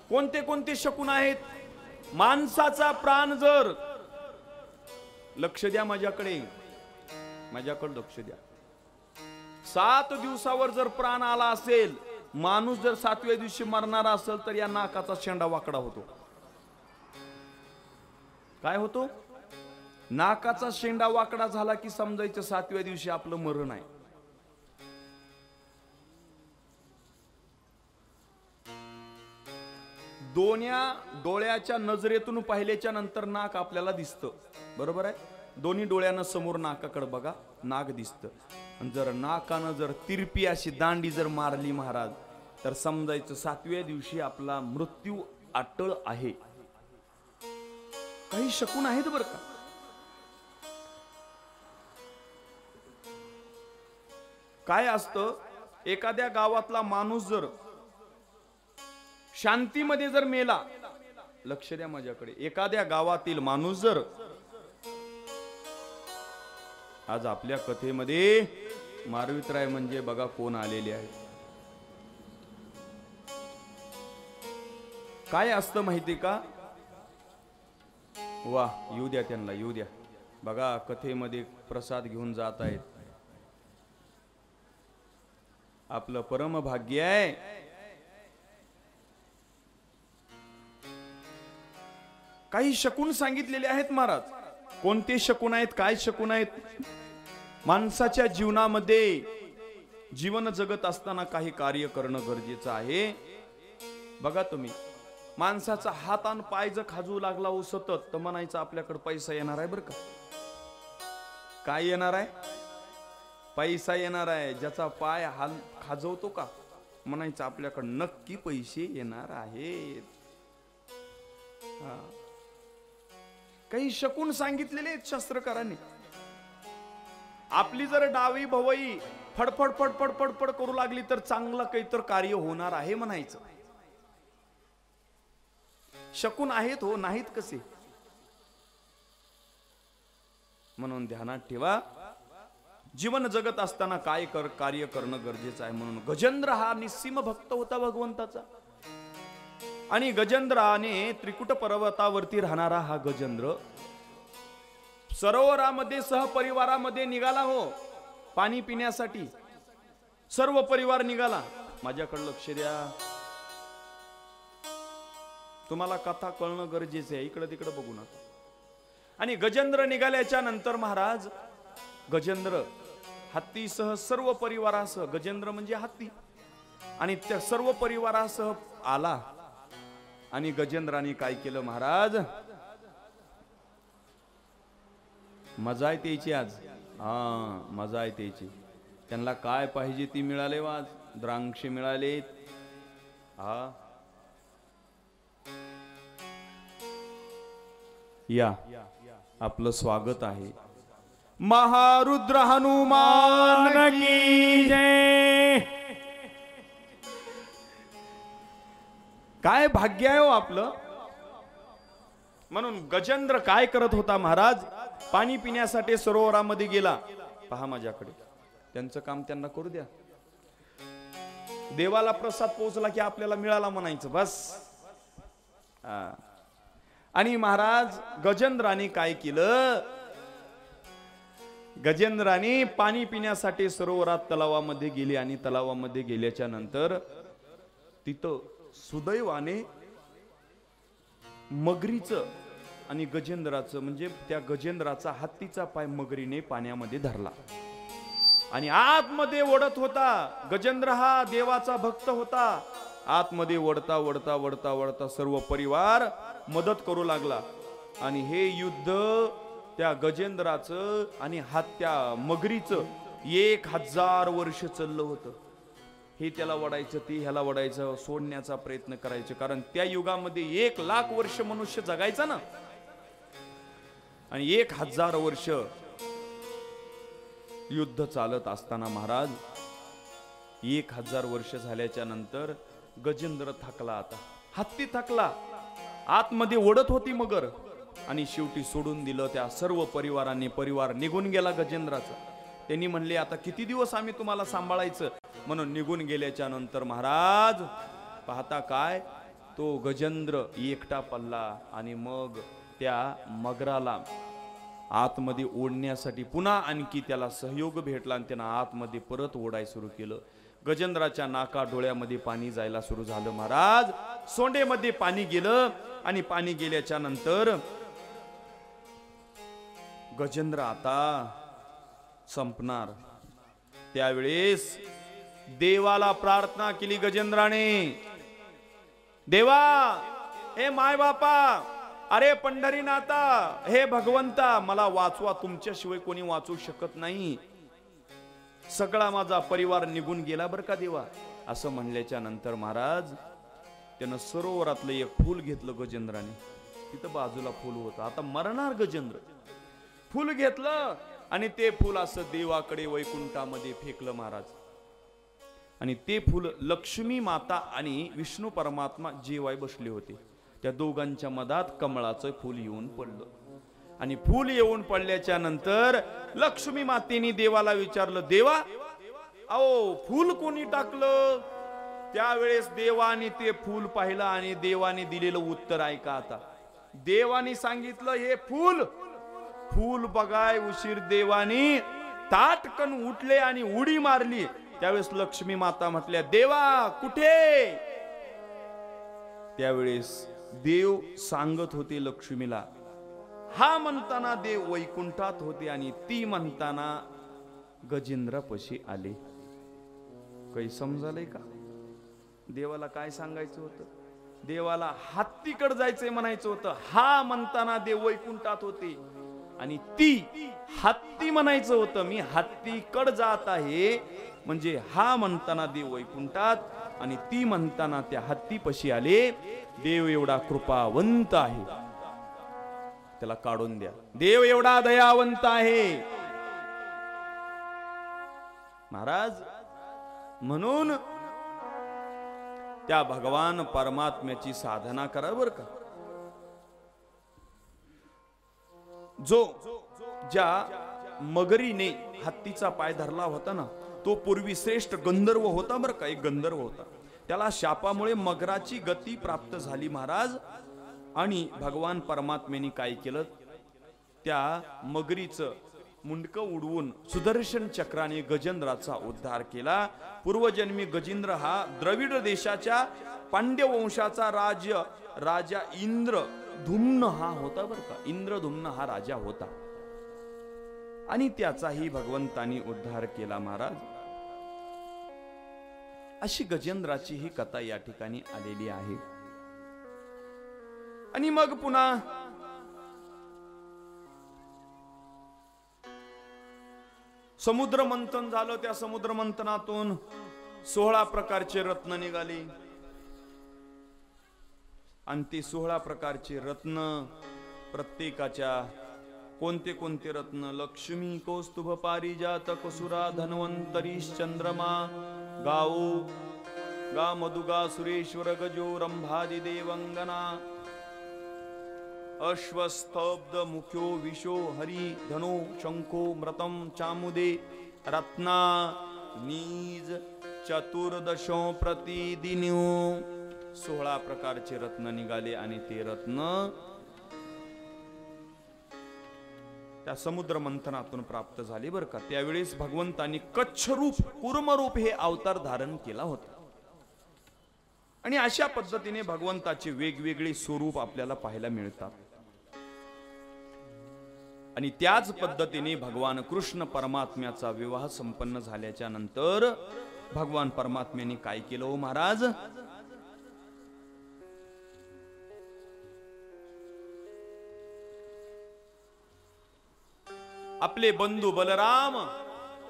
कोणते कोणते शकून आहेत? माणसाचा प्राण जर, लक्ष द्या माझ्याकडे, माझ्याकडे लक्ष द्या. 7 दिवसावर जर प्राण आला असेल, माणूस जर 7व्या दिवशी मरणारा असेल तर या नाकाचा शेंडा वाकडा होतो. काय होतो? नाकाचा शेंडा वाकडा झाला की समजायचं 7व्या दिवशी आपलं मरण आहे. दोन्ही डोळ्याच्या नजरेतून पाहिल्याच्या नंतर नाक आपल्याला दिसतं, बरोबर आहे. दोन्ही डोळ्यानं समोर नाकाकडे बघा, नाक दिसतं. आणि जर नाकानं जर तिरपी अशी दांडी जर मारली महाराज, तर समजायचं 7व्या दिवशी आपला मृत्यू अटळ आहे. काही शकून आहेत बर का. काय असतं, एखाद्या गावातला माणूस जर शांतीमध्ये जर मेला, लक्ष द्या माझ्याकडे, एखाद्या गावातील माणूस जर, आज आपल्या कथेमध्ये मारवितराय म्हणजे बघा कोण आलेले आहे. काय असतं माहिती का? वा, येऊ द्या त्यांना, येऊ द्या. बघा कथेमध्ये प्रसाद घेऊन जात आहेत. आपलं परम भाग्य आहे. काही शकून सांगितलेले आहेत महाराज. कोणते शकून आहेत? काय शकून आहेत? माणसाच्या जीवनामध्ये जीवन जगत असताना काही कार्य करणं गरजेचं आहे. बघा तुम्ही, माणसाचा हात आणि पाय जर खाजवू लागला हो सतत, तर म्हणायचं आपल्याकडे पैसा येणार आहे बर का. काय येणार आहे? पैसा येणार आहे. ज्याचा पाय हाल खाजवतो का, म्हणायचं आपल्याकडे नक्की पैसे येणार आहेत. काही शकून सांगितलेले आहेत शास्त्रकारांनी. आपली जर डावी भवई फडफड फडफड फडफड करू लागली तर चांगलं काहीतरी कार्य होणार आहे म्हणायचं. शकून आहेत हो, नाहीत कसे. म्हणून ध्यानात ठेवा, जीवन जगत असताना काय कार्य करणं गरजेचं आहे म्हणून गजेंद्र हा निस्सीम भक्त होता भगवंताचा. आणि गजेंद्राने त्रिकुट पर्वतावरती राहणारा हा गजेंद्र सरोवरामध्ये सहपरिवारामध्ये निघाला हो पाणी पिण्यासाठी. सर्व परिवार निघाला. माझ्याकडे लक्ष द्या, तुम्हाला कथा कळणं गरजेचं आहे, इकडे तिकडे बघू नका. आणि गजेंद्र निघाल्याच्या नंतर महाराज गजेंद्र हत्तीसह सर्व परिवारासह, गजेंद्र म्हणजे हत्ती, आणि त्या सर्व परिवारासह आला. आणि गजेंद्राने काय केलं महाराज, मजा आहे त्याची आज. मजा आहे त्याची. त्यांना काय पाहिजे ती मिळाले आज. द्राक्षे मिळाले. या आपलं स्वागत आहे. महारुद्र हनुमान की जय. काय भाग्य आहे हो आपलं. म्हणून गजेंद्र काय करत होता महाराज, पाणी पिण्यासाठी सरोवरामध्ये गेला. पहा माझ्याकडे, त्यांचं काम त्यांना करू द्या. देवाला प्रसाद पोहोचला की आपल्याला मिळाला म्हणायचं बस. आणि महाराज गजेंद्राने काय केलं, गजेंद्राने पाणी पिण्यासाठी सरोवरात तलावामध्ये गेले. आणि तलावामध्ये गेल्याच्या नंतर तिथं सुदैवाने मगरीचं आणि गजेंद्राचं म्हणजे त्या गजेंद्राचा हत्तीचा पाय मगरीने पाण्यामध्ये धरला आणि आतमध्ये ओढत होता. गजेंद्र हा देवाचा भक्त होता. आतमध्ये ओढता ओढता ओढता ओढता सर्व परिवार मदत करू लागला. आणि हे युद्ध त्या गजेंद्राचं आणि त्या मगरीचं 1000 वर्ष चाललं होतं. हे त्याला वडायचं, ते ह्याला वडायचं, सोडण्याचा प्रयत्न करायचे. कारण त्या युगामध्ये 1,00,000 वर्ष मनुष्य जगायचा ना. आणि 1000 वर्ष युद्ध चालत असताना महाराज 1000 वर्ष झाल्याच्या नंतर गजेंद्र थकला. आता हत्ती थकला, आतमध्ये ओढत होती मगर. आणि शेवटी सोडून दिलं त्या सर्व परिवारांनी. परिवार निघून गेला गजेंद्राचा. त्यांनी म्हणले आता किती दिवस आम्ही तुम्हाला सांभाळायचं. म्हणून निघून गेल्याच्या नंतर महाराज पाहता काय, तो गजेंद्र एकटा पडला. आणि मग त्या मगराला आतमध्ये ओढण्यासाठी पुन्हा आणखी त्याला सहयोग भेटला आणि त्यानं आतमध्ये परत ओढाय सुरू केलं. गजेंद्राच्या नाका डोळ्यामध्ये पाणी जायला सुरू झालं महाराज. सोंडेमध्ये पाणी गेलं. आणि पाणी गेल्याच्या नंतर गजेंद्र आता संपणार. त्यावेळेस देवाला प्रार्थना केली गजेंद्राने. देवा, हे माय बापा, अरे पंढरीनाथा, हे भगवंता, मला वाचवा. तुमच्याशिवाय कोणी वाचू शकत नाही. सगळा माझा परिवार निघून गेला बर का देवा. असं म्हणल्याच्या नंतर महाराज त्यानं सरोवरातलं एक फूल घेतलं गजेंद्राने. तिथं बाजूला फूल होतं. आता मरणार गजेंद्र. फूल घेतलं आणि ते फूल असं देवाकडे वैकुंठामध्ये फेकलं महाराज. आणि ते फूल लक्ष्मी माता आणि विष्णू परमात्मा जेवाय बसले होते. त्या दोघांच्या मधात कमळाचं फूल येऊन पडलं. आणि फूल येऊन पडल्याच्या नंतर लक्ष्मी मातेने देवाला विचारलं, देवा, अहो फूल कोणी टाकलं. त्यावेळेस देवाने ते फूल पाहिलं आणि देवाने दिलेलं उत्तर ऐका आता. देवाने सांगितलं, हे फूल फूल बघाय उशीर देवानी ताटकन उठले आणि उडी मारली. त्यावेळेस लक्ष्मी माता म्हटल्या, देवा कुठे. त्यावेळेस देव सांगत होते लक्ष्मीला. हा म्हणताना देव वैकुंठात होते आणि ती म्हणताना गजेंद्रापाशी आले. काही समजालय का. देवाला काय सांगायचं होतं. देवाला हत्तीकडे जायचंय म्हणायचं होतं. हा म्हणताना देव वैकुंठात होते आणि ती हत्ती म्हणायचं होतं. मी हत्तीकडे जात आहे म्हणजे हा म्हणताना देव वैकुंठात आणि ती म्हणताना त्या हत्तीपाशी आले. देव एवढा कृपावंत आहे, त्याला काढून द्या. देव एवढा दयावंत आहे महाराज. म्हणून त्या भगवान परमात्म्याची साधना करा बर का. जो ज्या मगरीने हत्तीचा पाय धरला होता ना, तो पूर्वी श्रेष्ठ गंधर्व होता बरं का, एक गंधर्व होता. त्याला शापामुळे मगराची गती प्राप्त झाली महाराज. आणि भगवान परमात्म्याने काय केलं, त्या मगरीचं मुंडकं उडवून सुदर्शन चक्राने गजेंद्राचा उद्धार केला. पूर्वजन्मी गजेंद्र हा द्रविड देशाच्या पांड्य वंशाचा राजा इंद्रधुम्न हा होता बरं का. इंद्रधुम्न हा राजा होता आणि त्याचाही भगवंतानी उद्धार केला महाराज. अशी गजेंद्राची ही कथा या ठिकाणी आलेली आहे. आणि मग पुन्हा समुद्र मंथन झालं. त्या समुद्र मंथनातून 16 प्रकारचे रत्न निघाले आणि ते 16 प्रकारचे रत्न प्रत्येकाच्या कोणते कोणते रत्न, लक्ष्मी कौस्तुभ पारिजात कसुरा धन्वंतरी चंद्रमा गाऊ गा मधुगा सुरेश्वर गजो रंभादि देवंगना अश्वस्तब्ध मुख्यो विशो हरि धनो शंखो मृतम चामुदे रत्ना नीज चतुर्दशो प्रतिदिनो 16 प्रकारचे रत्न निघाले आणि ते रत्न त्या समुद्र मंथनातून प्राप्त झाले बरं का. त्यावेळेस भगवंतांनी कच्छ रूप कूर्म रूप हे अवतार धारण केला होता. आणि अशा पद्धतीने भगवंताचे वेगवेगळे स्वरूप आपल्याला पाहायला मिळतात. आणि त्याच पद्धतीने भगवान कृष्ण परमात्म्याचा विवाह संपन्न झाल्याच्या नंतर भगवान परमात्म्याने काय केलं हो महाराज, आपले बंधू बलराम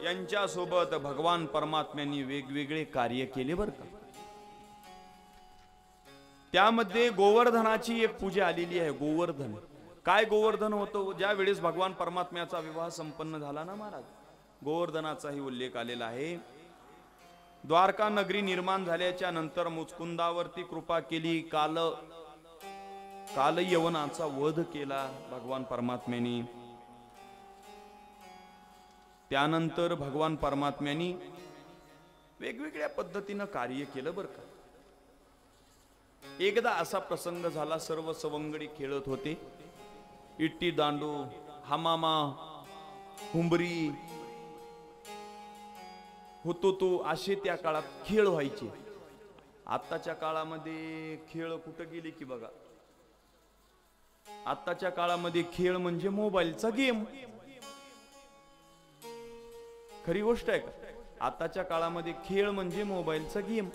यांच्या सोबत भगवान परमात्म्यांनी वेगवेगळे कार्य केले बर का. त्यामध्ये गोवर्धनाची एक पूजा आलेली आहे. गोवर्धन काय, गोवर्धन होतो ज्या वेळेस भगवान परमात्म्याचा विवाह संपन्न झाला ना महाराज, गोवर्धनाचाही उल्लेख आलेला आहे. द्वारका नगरी निर्माण झाल्याच्या नंतर मुचकुंदावरती कृपा केली. काल यवनाचा वध केला भगवान परमात्म्याने. त्यानंतर भगवान परमात्म्यांनी वेगवेगळ्या पद्धतीनं कार्य केलं बर का. एकदा असा प्रसंग झाला, सर्व सवंगडी खेळत होते. इट्टी दांडू, हमामा, हुंबरी, हुतुतू असे त्या काळात खेळ व्हायचे. आत्ताच्या काळामध्ये खेळ कुठं गेले की बघा. आत्ताच्या काळामध्ये खेळ म्हणजे मोबाईलचा गेम. खरी गोष्ट आहे का. आताच्या काळामध्ये खेळ म्हणजे मोबाईलचा गेम.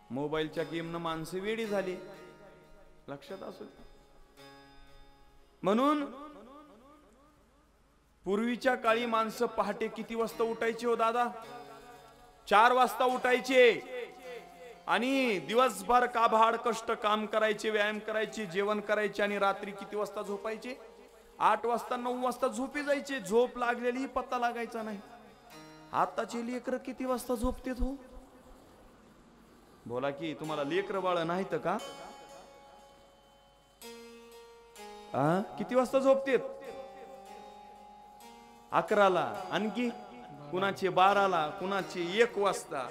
मोबाईलच्या गेमनं माणसं वेडी झाली, लक्षात असू. म्हणून पूर्वीच्या काळी माणसं पहाटे किती वाजता उठायचे हो दादा? 4 वाजता उठायचे आणि दिवसभर काबाड कष्ट काम करायचे, व्यायाम करायचे, जेवण करायचे आणि रात्री किती वाजता झोपायचे? 8 वाजता 9 वाजता झोपी जायचे. झोप लागलेली पत्ता लागायचा नाही. आताचे लेकर किती वाजता झोपतेत हो? बोला की, तुम्हाला लेकर बाळ नाहीत का? किती वाजता झोपतेत? 11ला, आणखी कुणाचे 12ला, कुणाचे 1 वाजता.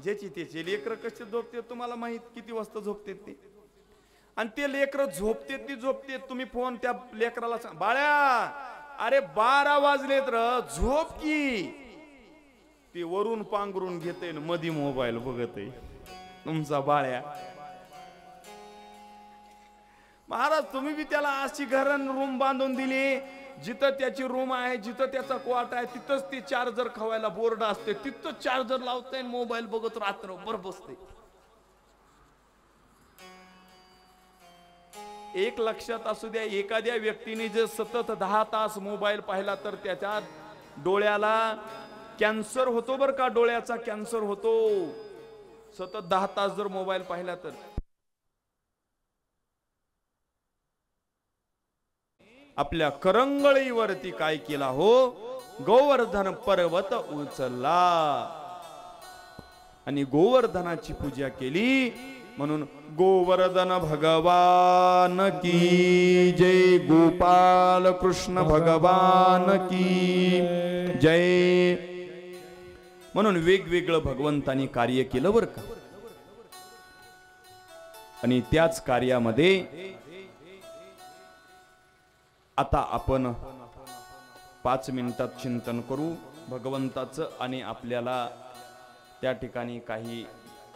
ज्याची त्याचे लेकर कसे झोपते तुम्हाला माहित, किती वाजता झोपतेत ते. आणि ते लेकर झोपते ती झोपते. तुम्ही फोन त्या लेकराला सांग, बाळ्या अरे 12 वाजलेत र, झोप की. ते वरून पांघरून घेते मधी मोबाईल बघते तुमचा बाळ्या. महाराज तुम्ही बी त्याला अशी घरान रूम बांधून दिली, जिथं त्याची रूम आहे, जिथं त्याचा क्वाट आहे, तिथंच ते चार्जर खवायला बोर्ड असते, तिथं चार्जर लावते मोबाईल बघत रात्रभर बसते. एक लक्षात असू द्या, एखाद्या व्यक्तीने जर सतत 10 तास मोबाईल पाहिला तर त्याच्या डोळ्याला कॅन्सर होतो बर का. डोळ्याचा कॅन्सर होतो सतत 10 तास जर मोबाईल पाहिला तर. आपल्या करंगळीवरती काय केला हो, गोवर्धन पर्वत उचलला आणि गोवर्धनाची पूजा केली. म्हणून गोवर्धन भगवान की जय, गोपाल कृष्ण भगवान की जय. म्हणून वेगवेगळं भगवंतानी कार्य केलं बरं का. आणि त्याच कार्यामध्ये आता आपण 5 मिनिटात चिंतन करू भगवंताचं. आणि आपल्याला त्या ठिकाणी काही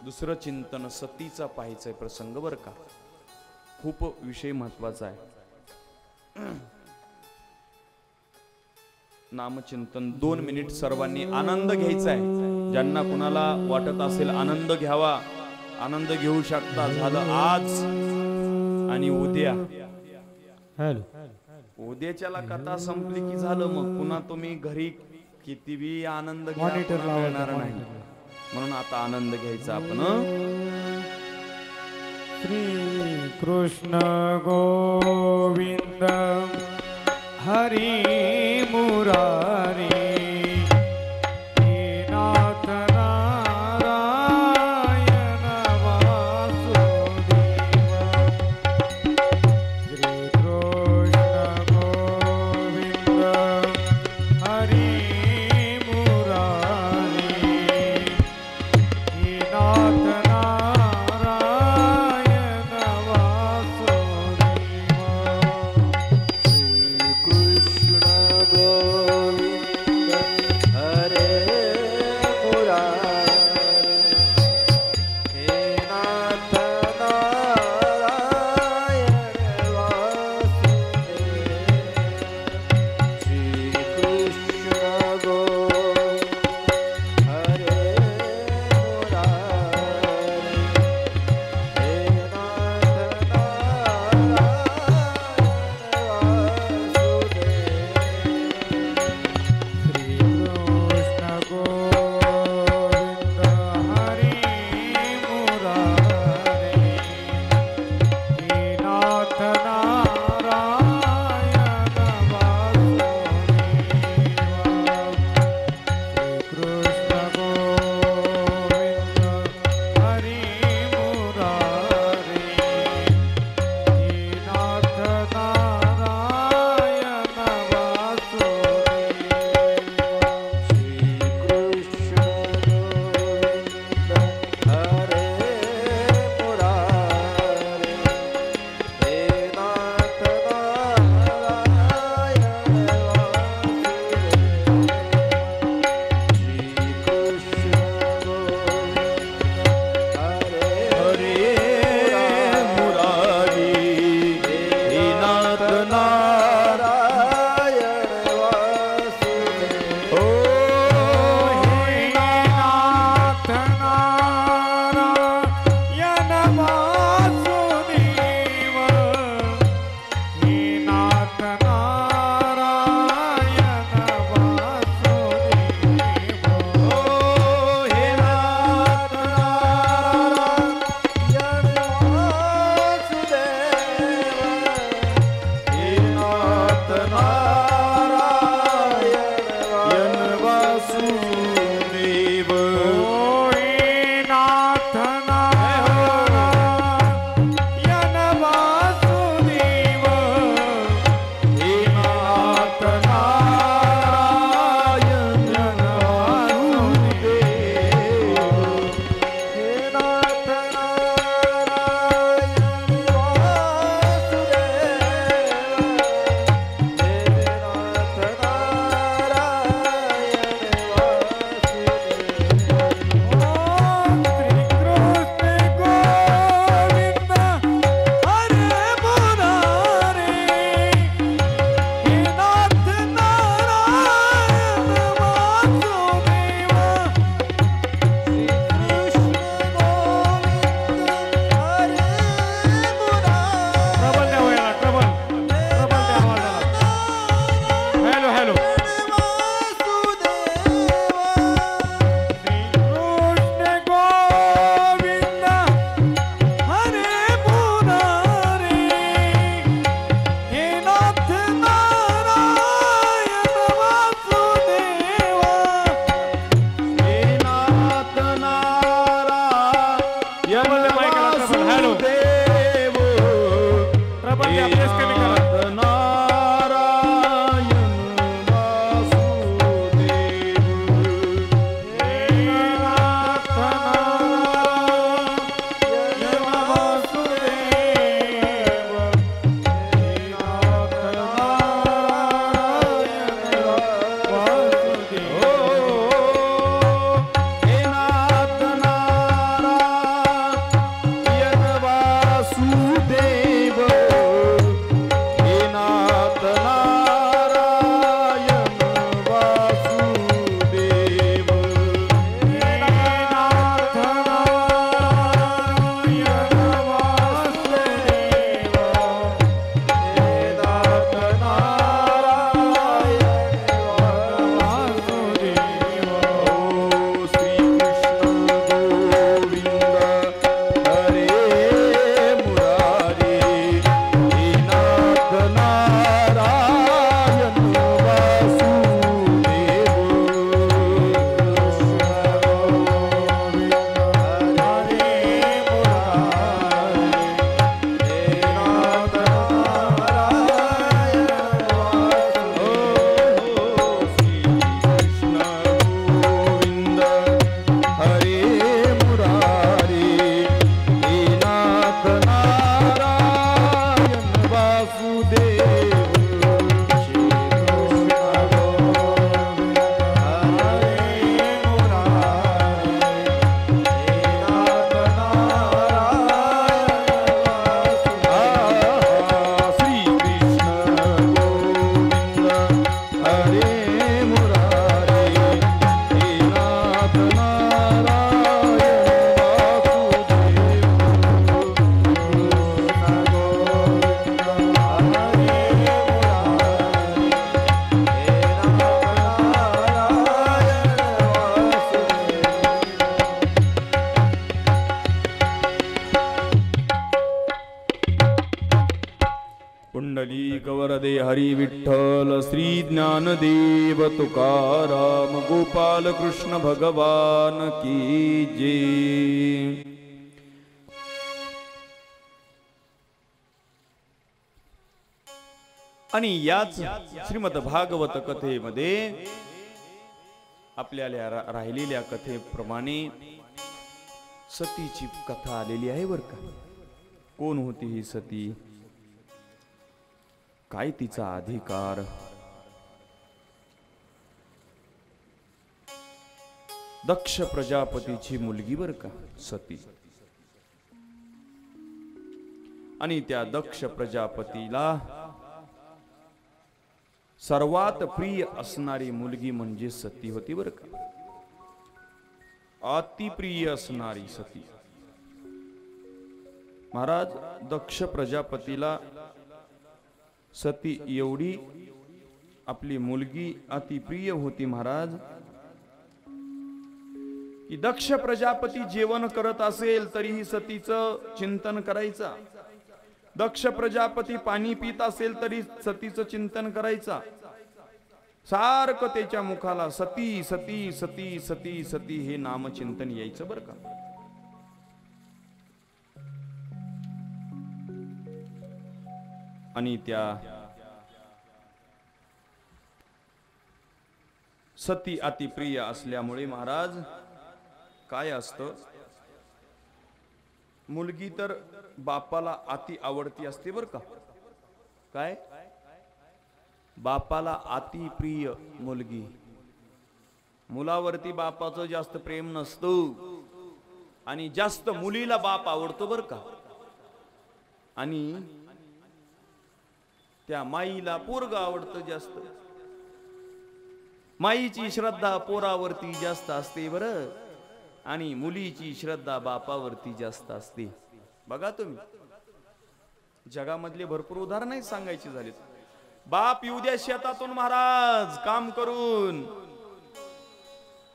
दुसरं चिंतन सतीचा पाहायचंय प्रसंग बरं का. खूप विषय महत्वाचा आहे. नामचिंतन 2 मिनिट सर्वांनी आनंद घ्यायचा आहे. ज्यांना कुणाला वाटत असेल आनंद घ्यावा, आनंद घेऊ शकता. झालं आज आणि उद्या. उद्याच्याला कथा संपली की झालं. मग पुन्हा तुम्ही घरी कितीही आनंद मिळणार नाही. म्हणून आता आनंद घ्यायचा आपण. श्री कृष्ण गोविंद हरी मुरारी नाथ नारायण वासुदेव. श्री कृष्ण गोविंद हरी मुरारी नाथ नारायण वासुदेव. श्री कृष्ण पुंडलिक वरदे हरी विठ्ठल श्री ज्ञानदेव तुकाराम गोपाल कृष्ण भगवान की जय. आणि याच श्रीमद भागवत कथेमध्ये आपल्याला राहिलेल्या कथेप्रमाणे सतीची कथा आलेली आहे बर का. कोण होती ही सती, काय तिचा अधिकार, दक्ष प्रजापतीची मुलगी बर का सती. आणि त्या दक्ष प्रजापतीला सर्वात प्रिय असणारी मुलगी म्हणजे सती होती बर का. अतिप्रिय असणारी सती. महाराज दक्ष प्रजापतीला सती एवढी आपली मुलगी अतिप्रिय होती महाराज की दक्ष प्रजापती जेवण करत असेल तरीही सतीचं चिंतन करायचा. दक्ष प्रजापती पाणी पित असेल तरी सतीचं चिंतन करायचा. सारखं त्याच्या मुखाला सती सती सती सती सती हे नामचिंतन यायचं बर का. आणि त्या सती अतिप्रिय असल्यामुळे महाराज काय असतं, मुलगी तर बापाला अति आवडती असते बर का. काय बापाला अति प्रिय मुलगी, मुलावरती बापाचं जास्त प्रेम नसतं आणि जास्त मुलीला बाप आवडतो बर का. आणि त्या माईला पोरग आवडतं जास्त. माईची श्रद्धा पोरावरती जास्त असते बर, आणि मुलीची श्रद्धा बापावरती जास्त असते. बघा तुम्ही जगामधले भरपूर उदाहरण सांगायची झालीत. बाप येऊ द्या शेतातून महाराज काम करून,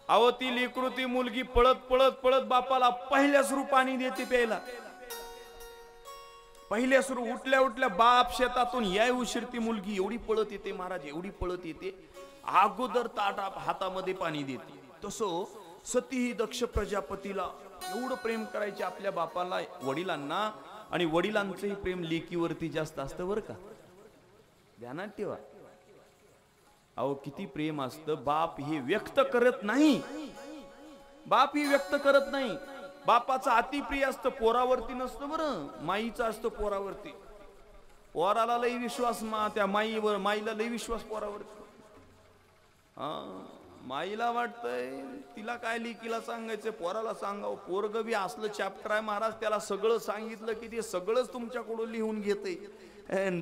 अहो ती लेकरू ती मुलगी पळत पळत पळत बापाला पहिल्या सुरू पाणी देते प्यायला. पहिल्या सुरू उठल्या उठल्या बाप शेतातून याय उशीर ती मुलगी एवढी पळत येते महाराज, एवढी पळत येते, अगोदर ताट हातामध्ये पाणी देते. तसं सती ही दक्ष प्रजापतीला एवढं प्रेम करायचे आपल्या बापाला, वडिलांना, आणि वडिलांचंही प्रेम लेकीवरती जास्त असतं बर का. ध्यानात ठेवा. अहो किती प्रेम असतं. बाप हे व्यक्त करत नाही, बाप ही व्यक्त करत नाही. बापाचं अतिप्रिय असतं, पोरावरती नसतं बरं, माईचं असतं पोरावरती. पोराला लई विश्वास त्या माईवर, माईला लई विश्वास पोरावरती. माईला वाटतंय तिला काय लेकीला सांगायचं, पोराला सांगावं. पोरग बी असलं चॅप्टर आहे महाराज, त्याला सगळं सांगितलं की ते सगळंच तुमच्याकडून लिहून घेते.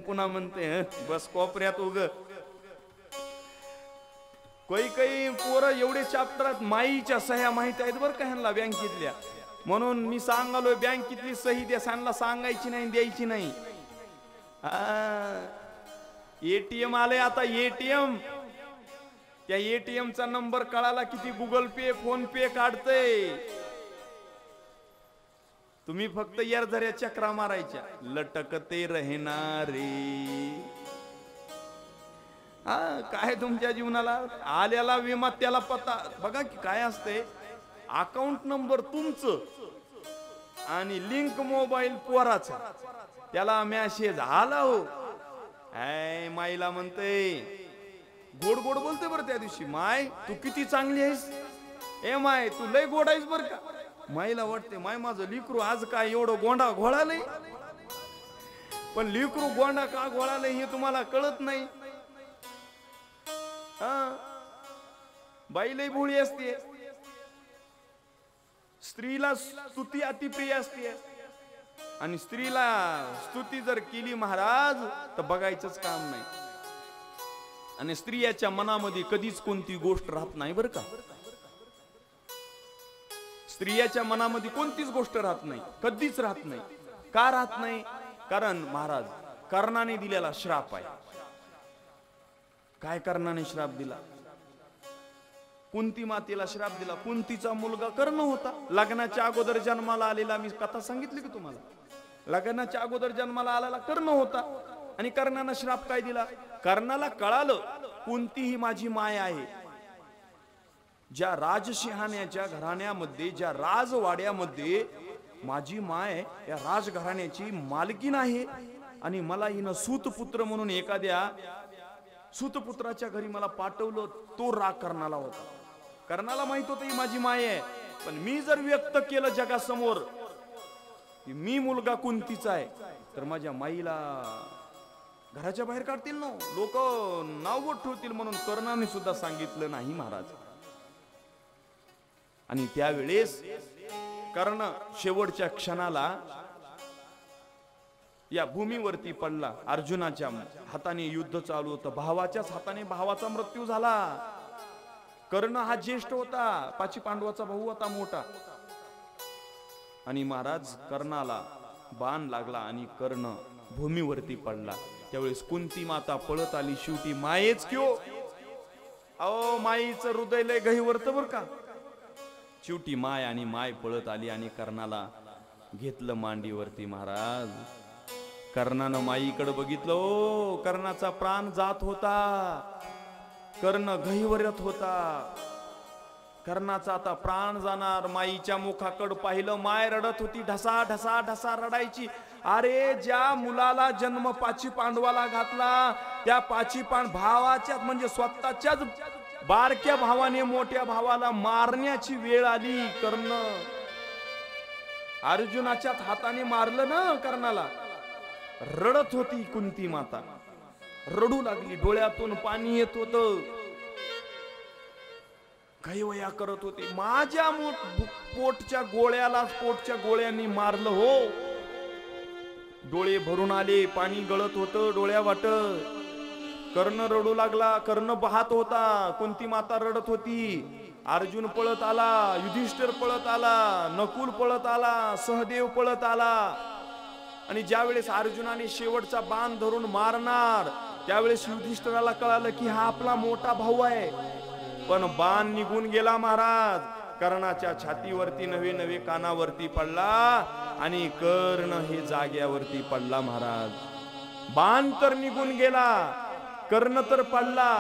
पुन्हा म्हणते बस कोपऱ्यात उग. काही पोरं एवढे चॅप्टर आहेत, माईच्या सह्या माहिती आहेत बरं का ह्यांना बँकेतल्या. म्हणून मी सांगालोय बँकेतली सही त्या सांगला सांगायची नाही, द्यायची नाही. एटीएम आले आता, एटीएम. त्या एटीएम चा नंबर कळाला किती गुगल पे फोन पे काढते. तुम्ही फक्त यारझऱ्या चक्रा मारायच्या, लटकते रहणारे. काय तुमच्या जीवनाला आल्याला विमा त्याला पता. बघा की काय असते, अकाउंट नंबर तुमचं आणि लिंक मोबाईल पोराचा, त्याला मेसेज आला हो. माईला म्हणते, गोड गोड बोलते बरं त्या दिवशी, माय तू किती चांगली आहेस, ए माय तू लय गोड आहेस बर का. माईला वाटते माय माझं लिकरू आज काय एवढं गोंडा घोळालय. पण लेकरू गोंडा का गोळाला हे तुम्हाला कळत नाही. बाई लई भोळी असते, स्त्रीला स्तुती अतिप्रिय असते, आणि स्त्रीला स्तुती जर केली महाराज तर बघायचंच काम नाही. आणि स्त्रियाच्या मनामध्ये कधीच कोणती गोष्ट राहत नाही बरं का. स्त्रियाच्या मनामध्ये कोणतीच गोष्ट राहत नाही, कधीच राहत नाही. का राहत नाही? कारण महाराज कर्णाने दिलेला श्राप आहे. काय कर्णाने श्राप दिला? कुंती मातेला श्राप दिला. कुंतीचा मुलगा कर्ण होता, लग्नाच्या अगोदर जन्माला आलेला. मी कथा सांगितली की तुम्हाला, लग्नाच्या अगोदर जन्माला आलेला कर्ण होता. आणि कर्णानं श्राप काय दिला? कर्णाला कळालं कुंती ही माझी माय आहे. ज्या राजसिंहाण्याच्या घराण्यामध्ये, ज्या राजवाड्यामध्ये माझी माय या राजघराण्याची मालकीन आहे, आणि मला हिनं सूतपुत्र म्हणून एखाद्या सूतपुत्राच्या घरी मला पाठवलं. तो राग कर्णाला होता. कर्णाला माहित होतं ही माझी माय आहे, पण मी जर व्यक्त केलं जगासमोर की मी मुलगा कुंतीचा आहे, तर माझ्या माईला घराच्या बाहेर काढतील ना, लोक नाव ठेवतील. म्हणून कर्णाने सुद्धा सांगितलं नाही महाराज. आणि त्यावेळेस कर्ण शेवटच्या क्षणाला या भूमीवरती पडला. अर्जुनाच्या हाताने युद्ध चालू होतं, भावाच्याच हाताने भावाचा मृत्यू झाला. कर्ण हा ज्येष्ठ होता, 5 पांडवाचा भाऊ होता मोठा. आणि महाराज कर्णाला बाण लागला आणि कर्ण भूमीवरती पडला. त्यावेळेस कुंती माता पळत आली. शेवटी मायेच क्यो, अहो माईचं हृदय लय गहिवरत बर का. शेवटी माय आणि माय पळत आली आणि कर्णाला घेतलं मांडीवरती. महाराज कर्णानं माईकडे बघितलं. ओ कर्णाचा प्राण जात होता, कर्ण गहिवरत होता. कर्णाचा आता प्राण जाणार. माईच्या मुखाकडे पाहिलं, माय रडत होती, ढसा ढसा ढसा रडायची. अरे ज्या मुलाला जन्म 5 पांडवाला घातला, त्या 5 भावाच्या म्हणजे स्वतःच्याच बारक्या भावाने मोठ्या भावाला मारण्याची वेळ आली. कर्ण अर्जुनाच्या हाताने मारलं ना कर्णाला. रडत होती कुंती माता, रडू लागली, डोळ्यातून पाणी येत होत, कैवया करत होते. माझ्या पोटच्या गोळ्यांनी मारलं हो. डोळे भरून आले, पाणी गळत होतं डोळ्या वाट. कर्ण रडू लागला, कर्ण पाहत होता, कुंती माता रडत होती. अर्जुन पळत आला, युधिष्ठिर पळत आला, नकुल पळत आला, सहदेव पळत आला. आणि ज्यावेळेस अर्जुनाने शेवटचा बाण धरून मारणार, त्यावेळेस युधिष्ठिराला कळालं की हा आपला मोठा भाऊ आहे. पण बाण निघून गेला महाराज. कर्णाच्या छातीवरती नवे कानावरती पडला आणि कर्ण हे जाग्यावरती पडला महाराज. बाण तर निघून गेला, कर्ण तर पडला.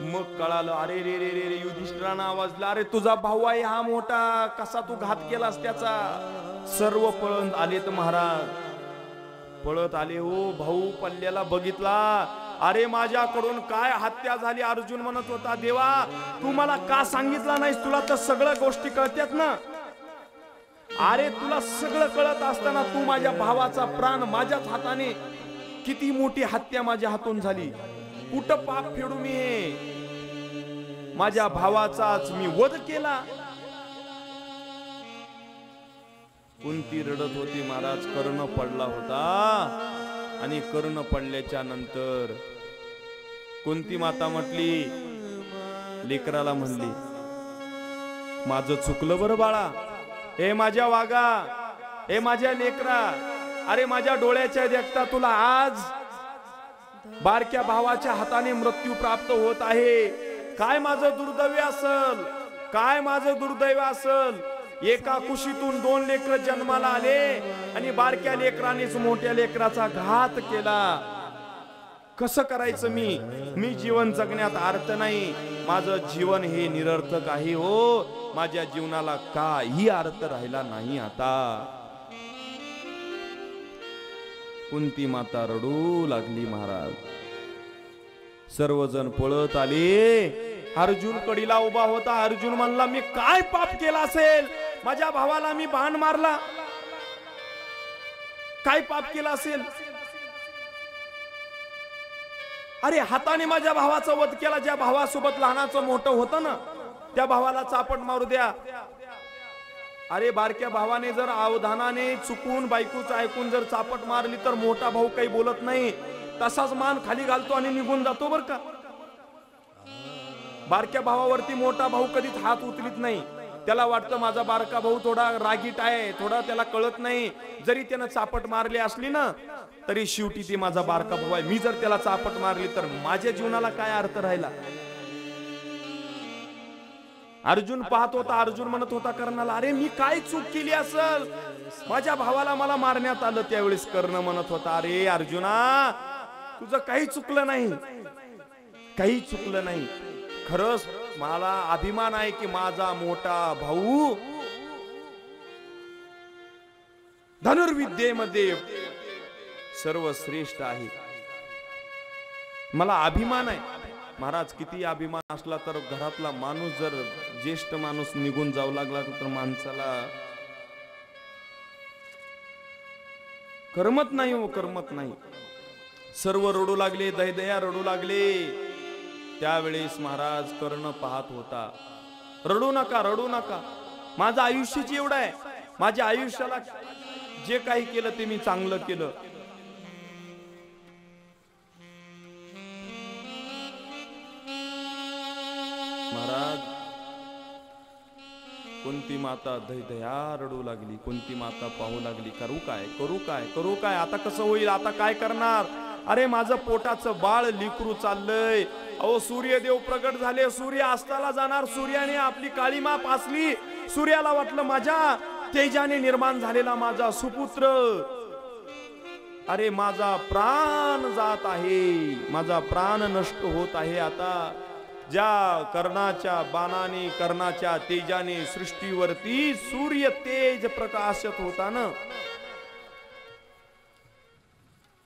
मग कळालं, अरे रे रे रे रे, युधिष्ठिरानं आवाज दिला, अरे तुझा भाऊ आहे हा मोठा, कसा तू घात केलास त्याचा. सर्व पळत आलेत महाराज, पळत आले. हो भाऊ पल्ल्याला बघितला. अरे माझ्याकडून काय हत्या झाली. अर्जुन म्हणत होता, देवा तू मला का सांगितलं नाहीस, तुला तर सगळ्या गोष्टी कळतात ना. अरे तुला सगळं कळत असताना तू माझ्या भावाचा प्राण माझ्याच हाताने, किती मोठी हत्या माझ्या हातून झाली. कुठं पाप फेडू मी हे, माझ्या भावाचाच मी वध केला. कुंती रडत होती महाराज. कर्ण पडला होता आणि कर्ण पडल्याच्या नंतर कुंती माता म्हटली, लेकराला म्हणली, माझं चुकलं बरं बाळा, हे माझ्या वागा, हे माझ्या लेकरा, अरे माझ्या डोळ्याच्या देखता तुला आज बारक्या भावाच्या हाताने मृत्यू प्राप्त होत आहे. काय माझं दुर्दैव असल, काय माझं दुर्दैव असल. एका कुशीतून 2 लेकर जन्माला आले आणि बारक्या लेकरानेच मोठ्या लेकराचा घात केला. कसं करायचं मी जीवन जगण्यात अर्थ नाही, माझं जीवन हे निरर्थक आहे. हो माझ्या जीवनाला काही अर्थ राहिला नाही आता. कुंती माता रडू लागली महाराज. सर्वजण पळत आले. अर्जुन कडीला उभा होता. अर्जुन म्हणला, मी काय पाप केला असेल, माझ्या भावाला मी बाण मारला. काय पाप केलं असेल? अरे हाताने माझ्या भावाचा वध केला. ज्या भावासोबत लहानाचं मोठं होतं ना, त्या भावाला चापट मारू द्या. अरे बारक्या भावाने जर अवधानाने चुकून बायकोचं ऐकून जर चापट मारली तर मोठा भाऊ काही बोलत नाही, तसाच मान खाली घालतो आणि निघून जातो बर का. बारक्या भावावरती मोठा भाऊ कधीच हात उचलीत नाही. त्याला वाटतं माझा बारका भाऊ थोडा रागीट आहे, थोडा त्याला कळत नाही. जरी त्यानं चापट मारली असली ना तरी शेवटी ती माझा बारका भाऊ आहे. मी जर त्याला चापट मारली तर माझ्या जीवनाला काय अर्थ राहिला? अर्जुन पाहत होता. अर्जुन म्हणत होता कर्णाला, अरे मी काय चूक केली असेल? माझ्या भावाला मला मारण्यात आलं. त्यावेळेस कर्ण म्हणत होता, अरे अर्जुना तुझं काही चुकलं नाही, काही चुकलं नाही. खरंच मला अभिमान आहे की माझा मोठा भाऊ धनुर्विद्येमध्ये सर्वश्रेष्ठ आहे. मला अभिमान आहे. महाराज किती अभिमान असला तर घरातला माणूस जर ज्येष्ठ माणूस निघून जाऊ लागला तर माणसाला करमत नाही हो, करमत नाही. सर्व रडू लागले, दया रडू लागले. त्यावेळेस महाराज कर्ण पाहत होता. रडू नका, रडू नका. माझं आयुष्यच एवढं आहे. माझ्या आयुष्याला जे काही केलं ते मी चांगलं केलं. महाराज कोणती माता दया रडू लागली. कोणती माता पाहू लागली, करू काय, करू काय, करू काय, आता कसं होईल, आता काय करणार? अरे माझं पोटाचं बाळ लिकरू चाललंय. अहो सूर्यदेव प्रगट झाले, सूर्य अस्ताला जाणार. सूर्याने आपली काळी माप असली. सूर्याला वाटलं माझ्या तेजाने निर्माण झालेला माझा सुपुत्र, अरे माझा प्राण जात आहे, माझा प्राण नष्ट होत आहे. आता ज्या कर्णाच्या बाणाने, कर्णाच्या तेजाने सृष्टीवरती सूर्य तेज प्रकाशत होता ना,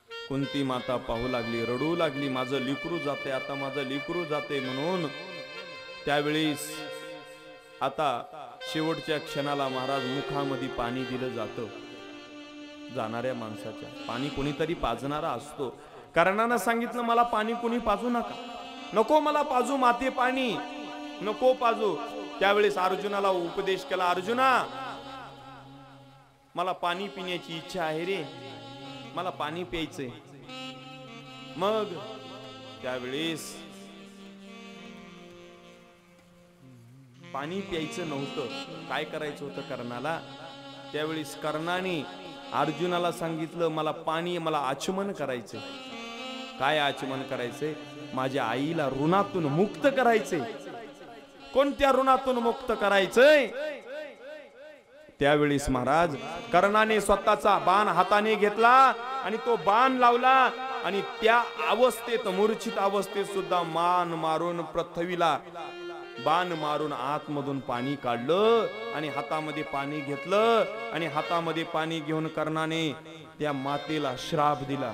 कुंती माता पाहू लागली, रडू लागली, माझं लिकरू जाते, आता माझं लिकरू जाते. म्हणून त्यावेळेस आता शेवटच्या क्षणाला महाराज मुखामध्ये पाणी दिलं जातं. जाणाऱ्या माणसाच्या पाणी कोणीतरी पाजणारा असतो. कर्णानं सांगितलं मला पाणी कोणी पाजू नका, नको मला पाजू माते पाणी, नको पाजू. त्यावेळेस अर्जुनाला उपदेश केला, अर्जुना मला पाणी पिण्याची इच्छा आहे रे, मला पाणी प्यायचंय. मग त्यावेळेस पाणी प्यायचं नव्हतं, काय करायचं होतं कर्णाला. त्यावेळेस कर्णाने अर्जुनाला सांगितलं मला पाणी, मला आचमन करायचंय. काय आचमन करायचंय? माझ्या आईला ऋणातून मुक्त करायचंय. कोणत्या ऋणातून मुक्त करायचंय? त्यावेळेस महाराज कर्णाने स्वतःचा बाण हाताने घेतला आणि तो बाण लावला आणि त्या अवस्थेत, मूर्छित अवस्थेत सुद्धा मान मारून पृथ्वीला बाण मारून आतमधून पाणी काढलं आणि हातामध्ये पाणी घेतलं आणि हातामध्ये पाणी घेऊन कर्णाने त्या मातेला श्राप दिला.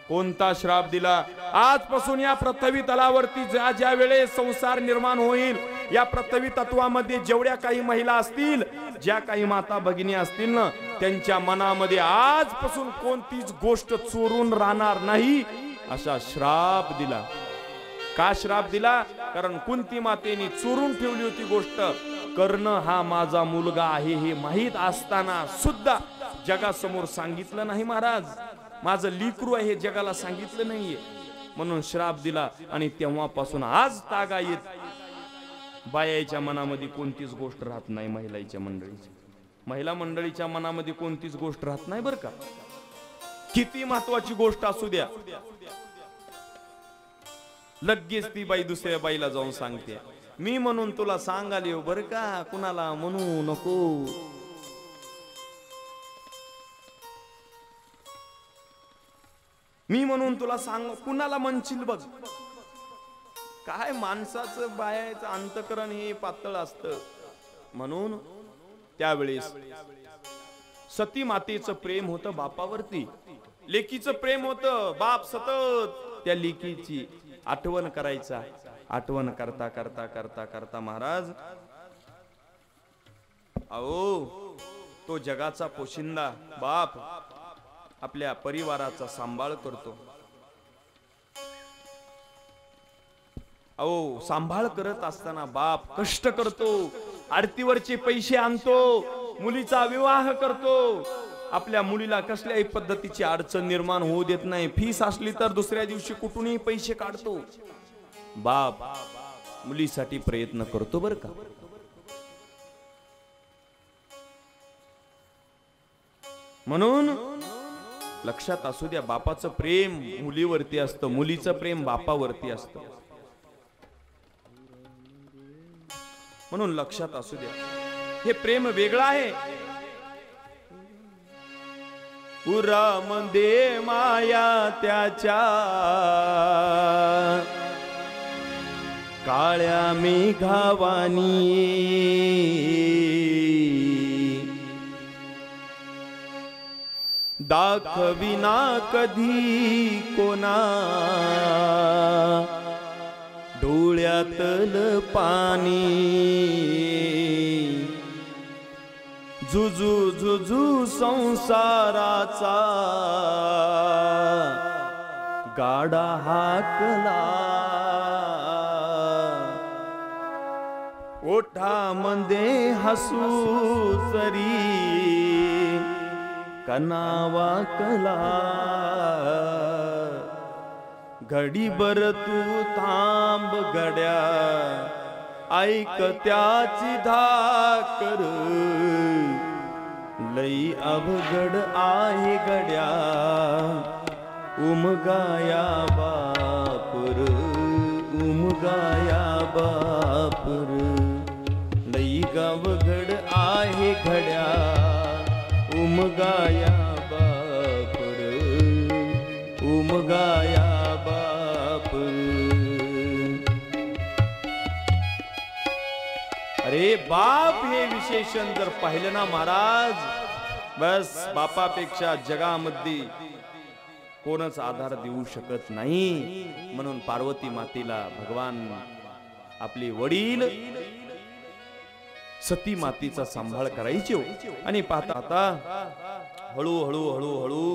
कोणता श्राप दिला? आजपासून या पृथ्वी तलावरती ज्या वेळेस संसार निर्माण होईल, या पृथ्वी तत्वामध्ये जेवढ्या काही महिला असतील, ज्या काही माता भगिनी असतील ना, त्यांच्या मनामध्ये आजपासून कोणतीच गोष्ट चोरून राहणार नाही, असा श्राप दिला. का श्राप दिला? कारण कुंती मातेने चोरून ठेवली होती गोष्ट. कर्ण हा माझा मुलगा आहे हे माहित असताना सुद्धा जगासमोर सांगितलं नाही. महाराज माझं लिकरू आहे जगाला सांगितलं नाहीये, म्हणून श्राप दिला. आणि तेव्हापासून आज तागा येत बायाच्या मनामध्ये कोणतीच गोष्ट राहत नाही. महिला मंडळीच्या मनामध्ये कोणतीच गोष्ट राहत नाही बरं का. किती महत्वाची गोष्ट असू द्या, लगेच ती बाई दुसऱ्या बाईला जाऊन सांगते, मी म्हणून तुला सांगाले बरं का, कुणाला म्हणू नको. मी म्हणून तुला सांग, कुणाला म्हणशील बघ. काय माणसाचं बायाचं अंतकरण हे पातळ असतं. म्हणून त्यावेळेस सती मातेचं प्रेम होतं बापावरती, लेकीचं प्रेम होतं. बाप सतत त्या लेकीची आठवण करायचा. आठवण करता करता करता करता महाराज, अहो तो जगाचा पोशिंदा बाप आपल्या परिवाराचा सांभाळ करतो. अहो, सांभाळ करत असताना बाप कष्ट करतो, आरतीवरचे पैसे आणतो, मुलीचा विवाह करतो, आपल्या मुलीला कसल्याही पद्धतीची अडचण निर्माण होऊ देत नाही. फीस असली तर दुसऱ्या दिवशी कुठूनही पैसे काढतो. बाप मुलीसाठी प्रयत्न करतो बर का. म्हणून लक्षात असू द्या, बापाचं प्रेम मुलीवरती असतं, मुलीचं प्रेम बापावरती असतं. म्हणून लक्षात असू द्या, हे प्रेम वेगळं आहे. पुरामध्ये माया त्याच्या काळ्या मेघावानी, दाखविना कधी कोणा डोळ्यातल पाणी. झुझू झुझू संसाराचा गाडा हाकला, ओठामध्ये हसू जरी कनावा कला. घडीभर तू थांब गड्या, ऐक त्याची धाकर, लई अवघड आहे गड्या उमगाया बापर, उमगाया बापर. लई अवघड आहे गड्या उमगाया बापर, उमगाया बापर. अरे बाप हे विशेषण जर पाहिलं ना महाराज, बस बापापेक्षा जगामध्ये कोणच आधार देऊ शकत नाही. म्हणून पार्वती मातेला भगवान आपले वडील सती मातेचा सांभाळ करायचे. आणि पाहता पाहता हळूहळू हळूहळू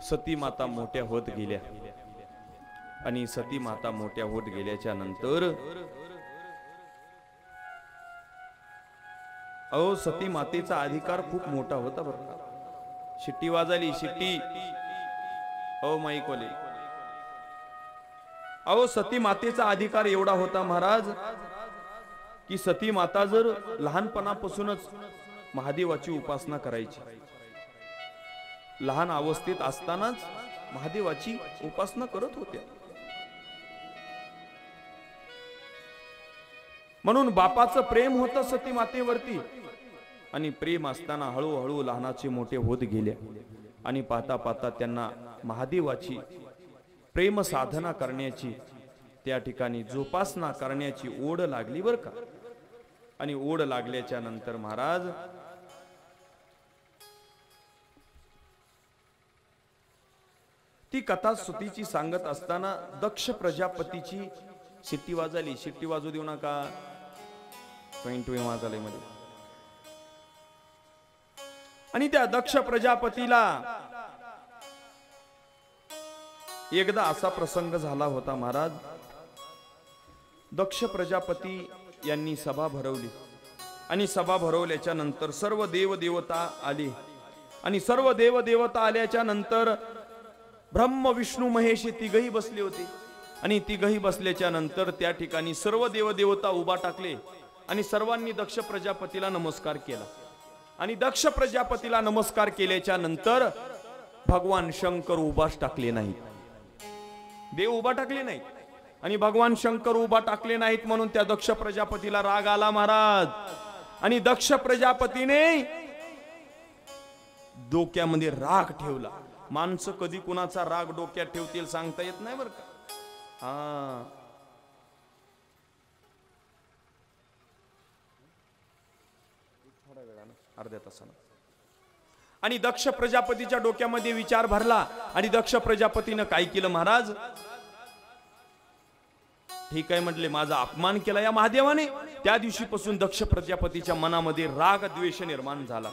सती माता मोठ्या होत गेल्या. आणि सती माता मोठ्या होत गेल्याच्या नंतर अहो, सती मातेचा अधिकार खूप मोठा होता बरं का. शिट्टी वाजली, शिट्टी. अहो माईकवाले, अहो सती मातेचा अधिकार एवढा होता महाराज की सती माता जर लहानपणापासूनच महादेवाची उपासना करायची. लहान अवस्थेत असतानाच महादेवाची उपासना करत होत्या. म्हणून बापाचं प्रेम होतं सती मातेवरती. आणि प्रेम असताना हळूहळू लहानाचे मोठे होत गेले. आणि पाहता पाहता त्यांना महादेवाची प्रेम साधना करण्याची, त्या ठिकाणी जोपासना करण्याची ओढ लागली बर का. आणि ओढ लागल्याच्या नंतर महाराज ती कथा सुतीची सांगत असताना दक्ष प्रजापतीची शिट्टी वाजली. शिट्टी वाजू देऊ नका, पॉइंट वाजलंय मध्ये. आणि त्या दक्ष प्रजापतीला एकदा असा प्रसंग झाला होता महाराज. दक्ष प्रजापती यांनी सभा भरवली. आणि सभा भरवल्याच्या नंतर सर्व देवदेवता आले. आणि सर्व देवदेवता आल्याच्या नंतर ब्रह्म विष्णू महेश तिघही बसले होते. आणि तिघही बसल्याच्या नंतर त्या ठिकाणी सर्व देवदेवता उभा टाकले. आणि सर्वांनी दक्ष प्रजापतीला नमस्कार केला. आणि दक्ष प्रजापतीला नमस्कार केल्याच्या नंतर भगवान शंकर उभाच टाकले नाहीत. देव उभा टाकले नाहीत आणि भगवान शंकर उभा टाकले नाहीत. म्हणून त्या दक्ष प्रजापतीला राग आला महाराज. आणि दक्ष प्रजापतीने डोक्यामध्ये राग ठेवला. माणसं कधी कुणाचा राग डोक्यात ठेवतील सांगता येत नाही बरं का. थोड्या वेळानं, अर्ध्या तासानं. आणि दक्ष प्रजापतीच्या डोक्यामध्ये विचार भरला. आणि दक्ष प्रजापतीनं काय केलं महाराज, ठीक आहे म्हटले, माझा अपमान केला या महादेवाने. त्या दिवशीपासून दक्ष प्रजापतीच्या मनामध्ये राग द्वेष निर्माण झाला.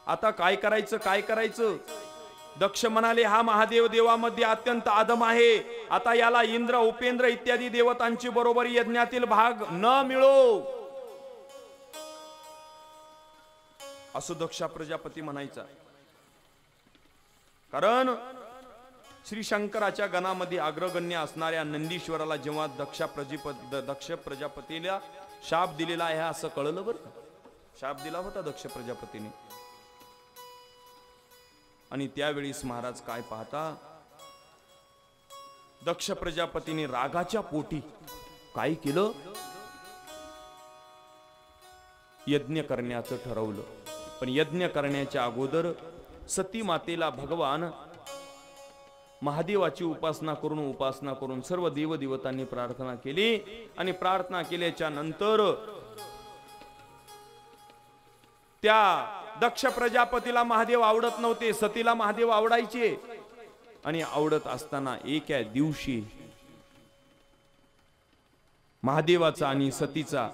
आता काय करायचं काय करायचं? दक्ष म्हणाले, हा महादेव देवामध्ये अत्यंत आदम आहे, आता याला इंद्र उपेंद्र इत्यादी देवतांची बरोबरी यज्ञातील भाग न मिळो, असं दक्ष प्रजापती म्हणायचा. कारण श्री शंकराच्या गणामध्ये अग्रगण्य असणाऱ्या नंदीश्वराला जेव्हा दक्ष प्रजापतीला शाप दिलेला आहे असं कळलं बरं. शाप दिला होता दक्ष प्रजापतीने. आणि त्यावेळीस महाराज काय पाहता, दक्ष प्रजापतीने रागाच्या पोटी काय केलं, यज्ञ करण्याचं ठरवलं. पण यज्ञ करण्याच्या अगोदर सती मातेला भगवान महादेवाची उपासना करून सर्व देवदेवतांनी प्रार्थना केली. आणि प्रार्थना केल्याच्या नंतर त्या दक्ष प्रजापतीला महादेव आवडत नव्हते, सतीला महादेव आवडायचे. आणि आवडत असताना एका दिवशी महादेवाचा आणि सतीचा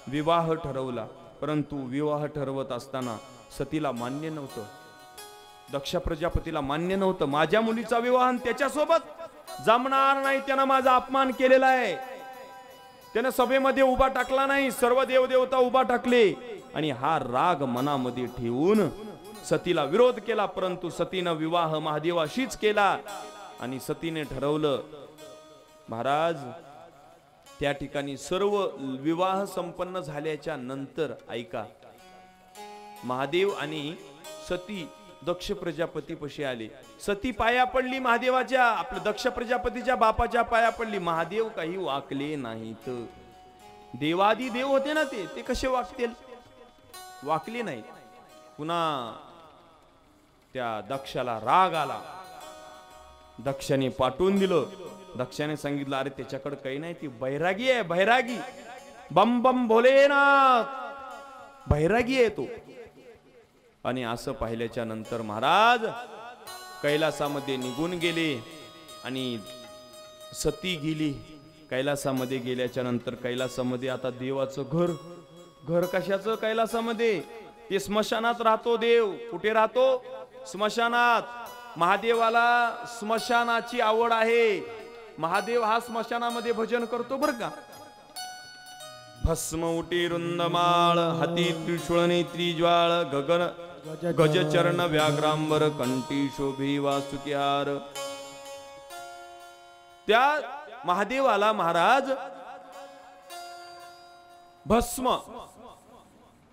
विवाह ठरवला. परंतु विवाह ठरवत असताना सतीला मान्य नव्हतं, दक्ष प्रजापतीला मान्य नव्हतं. माझ्या मुलीचा विवाह त्याच्यासोबत जमणार नाही, त्यानं माझा अपमान केलेला आहे. त्यानं सभेमध्ये उभा टाकला नाही, सर्व देवदेवता उभा टाकले. आणि हा राग मनामध्ये ठेवून सतीला विरोध केला. परंतु सतीनं विवाह महादेवाशीच केला. आणि सतीने ठरवलं, महाराज त्या ठिकाणी सर्व विवाह संपन्न झाल्याच्या नंतर ऐका, महादेव आणि सती दक्ष प्रजापती पशी आले. सती पाया पडली महादेवाच्या, आपल्या दक्ष प्रजापतीच्या बापाच्या पाया पडली. महादेव काही वाकले नाहीत. देवादी देव होते ना, ते कसे वाकतील, वाकले नाहीत. पुन्हा त्या दक्षाला राग आला. दक्षाने पाठवून दिलं. दक्षाने सांगितलं, अरे त्याच्याकडे काही नाही, ती बैरागी आहे, बैरागी. बम बम भोलेनाथ, बैरागी आहे तो. आणि असं पाहिल्याच्या नंतर महाराज कैलासामध्ये निघून गेले. आणि सती गेली कैलासामध्ये. गेल्याच्या नंतर कैलासामध्ये आता देवाचं घर कशाचं, कैलासामध्ये ते स्मशानात राहतो देव. कुठे राहतो, स्मशानात. महादेवाला स्मशानाची आवड आहे. महादेव हा स्मशानामध्ये भजन करतो बर का. भस्म उटी रुंदमाळ, हाती त्रिशूळ नेत्री ज्वाळ, गगन गजचरण व्याघ्रांबर, कंठी शोभी वासुकिहार. त्या महादेवाला महाराज भस्म,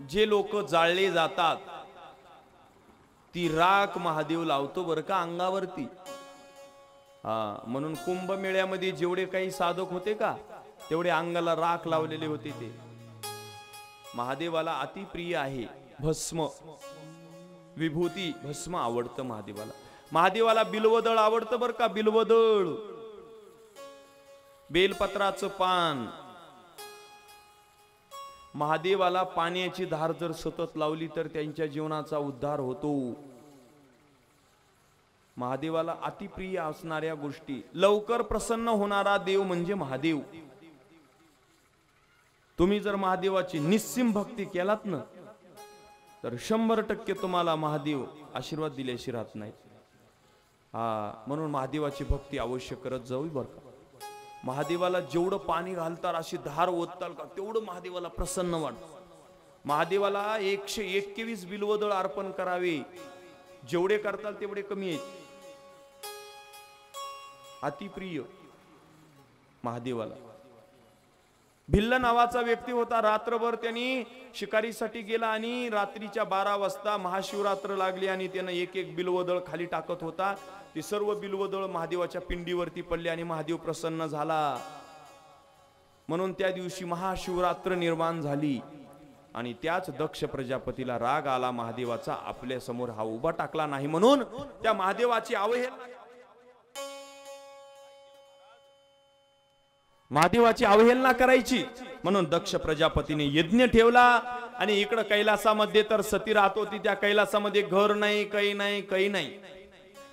जे लोक जाळले जातात ती राख महादेव लावतो बर का अंगावरती. म्हणून कुंभमेळ्यामध्ये जेवढे काही साधक होते का, तेवढे अंगाला राख लावलेले होते. ते महादेवाला अति प्रिय आहे भस्म, विभूती. भस्म आवडतं महादेवाला. महादेवाला बिल्वदळ आवडतं बर का, बिल्वदळ, बेलपत्राचं पान. महादेवाला पाण्याची धार जर सतत लावली तर त्यांच्या जीवनाचा उद्धार होतो. महादेवाला अतिप्रिय असणाऱ्या गोष्टी. लवकर प्रसन्न होणारा देव म्हणजे महादेव. तुम्ही जर महादेवाची निस्सीम भक्ती केलात ना, तर 100% तुम्हाला महादेव आशीर्वाद दिल्याशी राहत नाही. म्हणून महादेवाची भक्ती अवश्य करत जाऊ बर का. महादेवाला जेवढं पाणी घालताल, अशी धार ओतताल का, तेवढं महादेवाला प्रसन्न वाटतं. महादेवाला 121 बिल्वदळ अर्पण करावे. जेवढे करताल तेवढे कमी आहेत. अतिप्रिय महादेवाला. भिल्ल नावाचा व्यक्ती होता. रात्रभर त्यांनी शिकारीसाठी गेला आणि रात्रीच्या 12 वाजता महाशिवरात्र लागली आणि त्यानं एक बिल्वदळ खाली टाकत होता. ती सर्व बिल्वदळ महादेवाच्या पिंडीवरती पडली आणि महादेव प्रसन्न झाला. म्हणून त्या दिवशी महाशिवरात्र निर्माण झाली. आणि त्याच दक्ष प्रजापतीला राग आला महादेवाचा, आपल्या समोर हा उभा टाकला नाही म्हणून. त्या महादेवाची अवहेलना करायची म्हणून दक्ष प्रजापतीने यज्ञ ठेवला. आणि इकडं कैलासामध्ये तर सती राहत होती. त्या कैलासामध्ये घर नाही, काही नाही, काही नाही,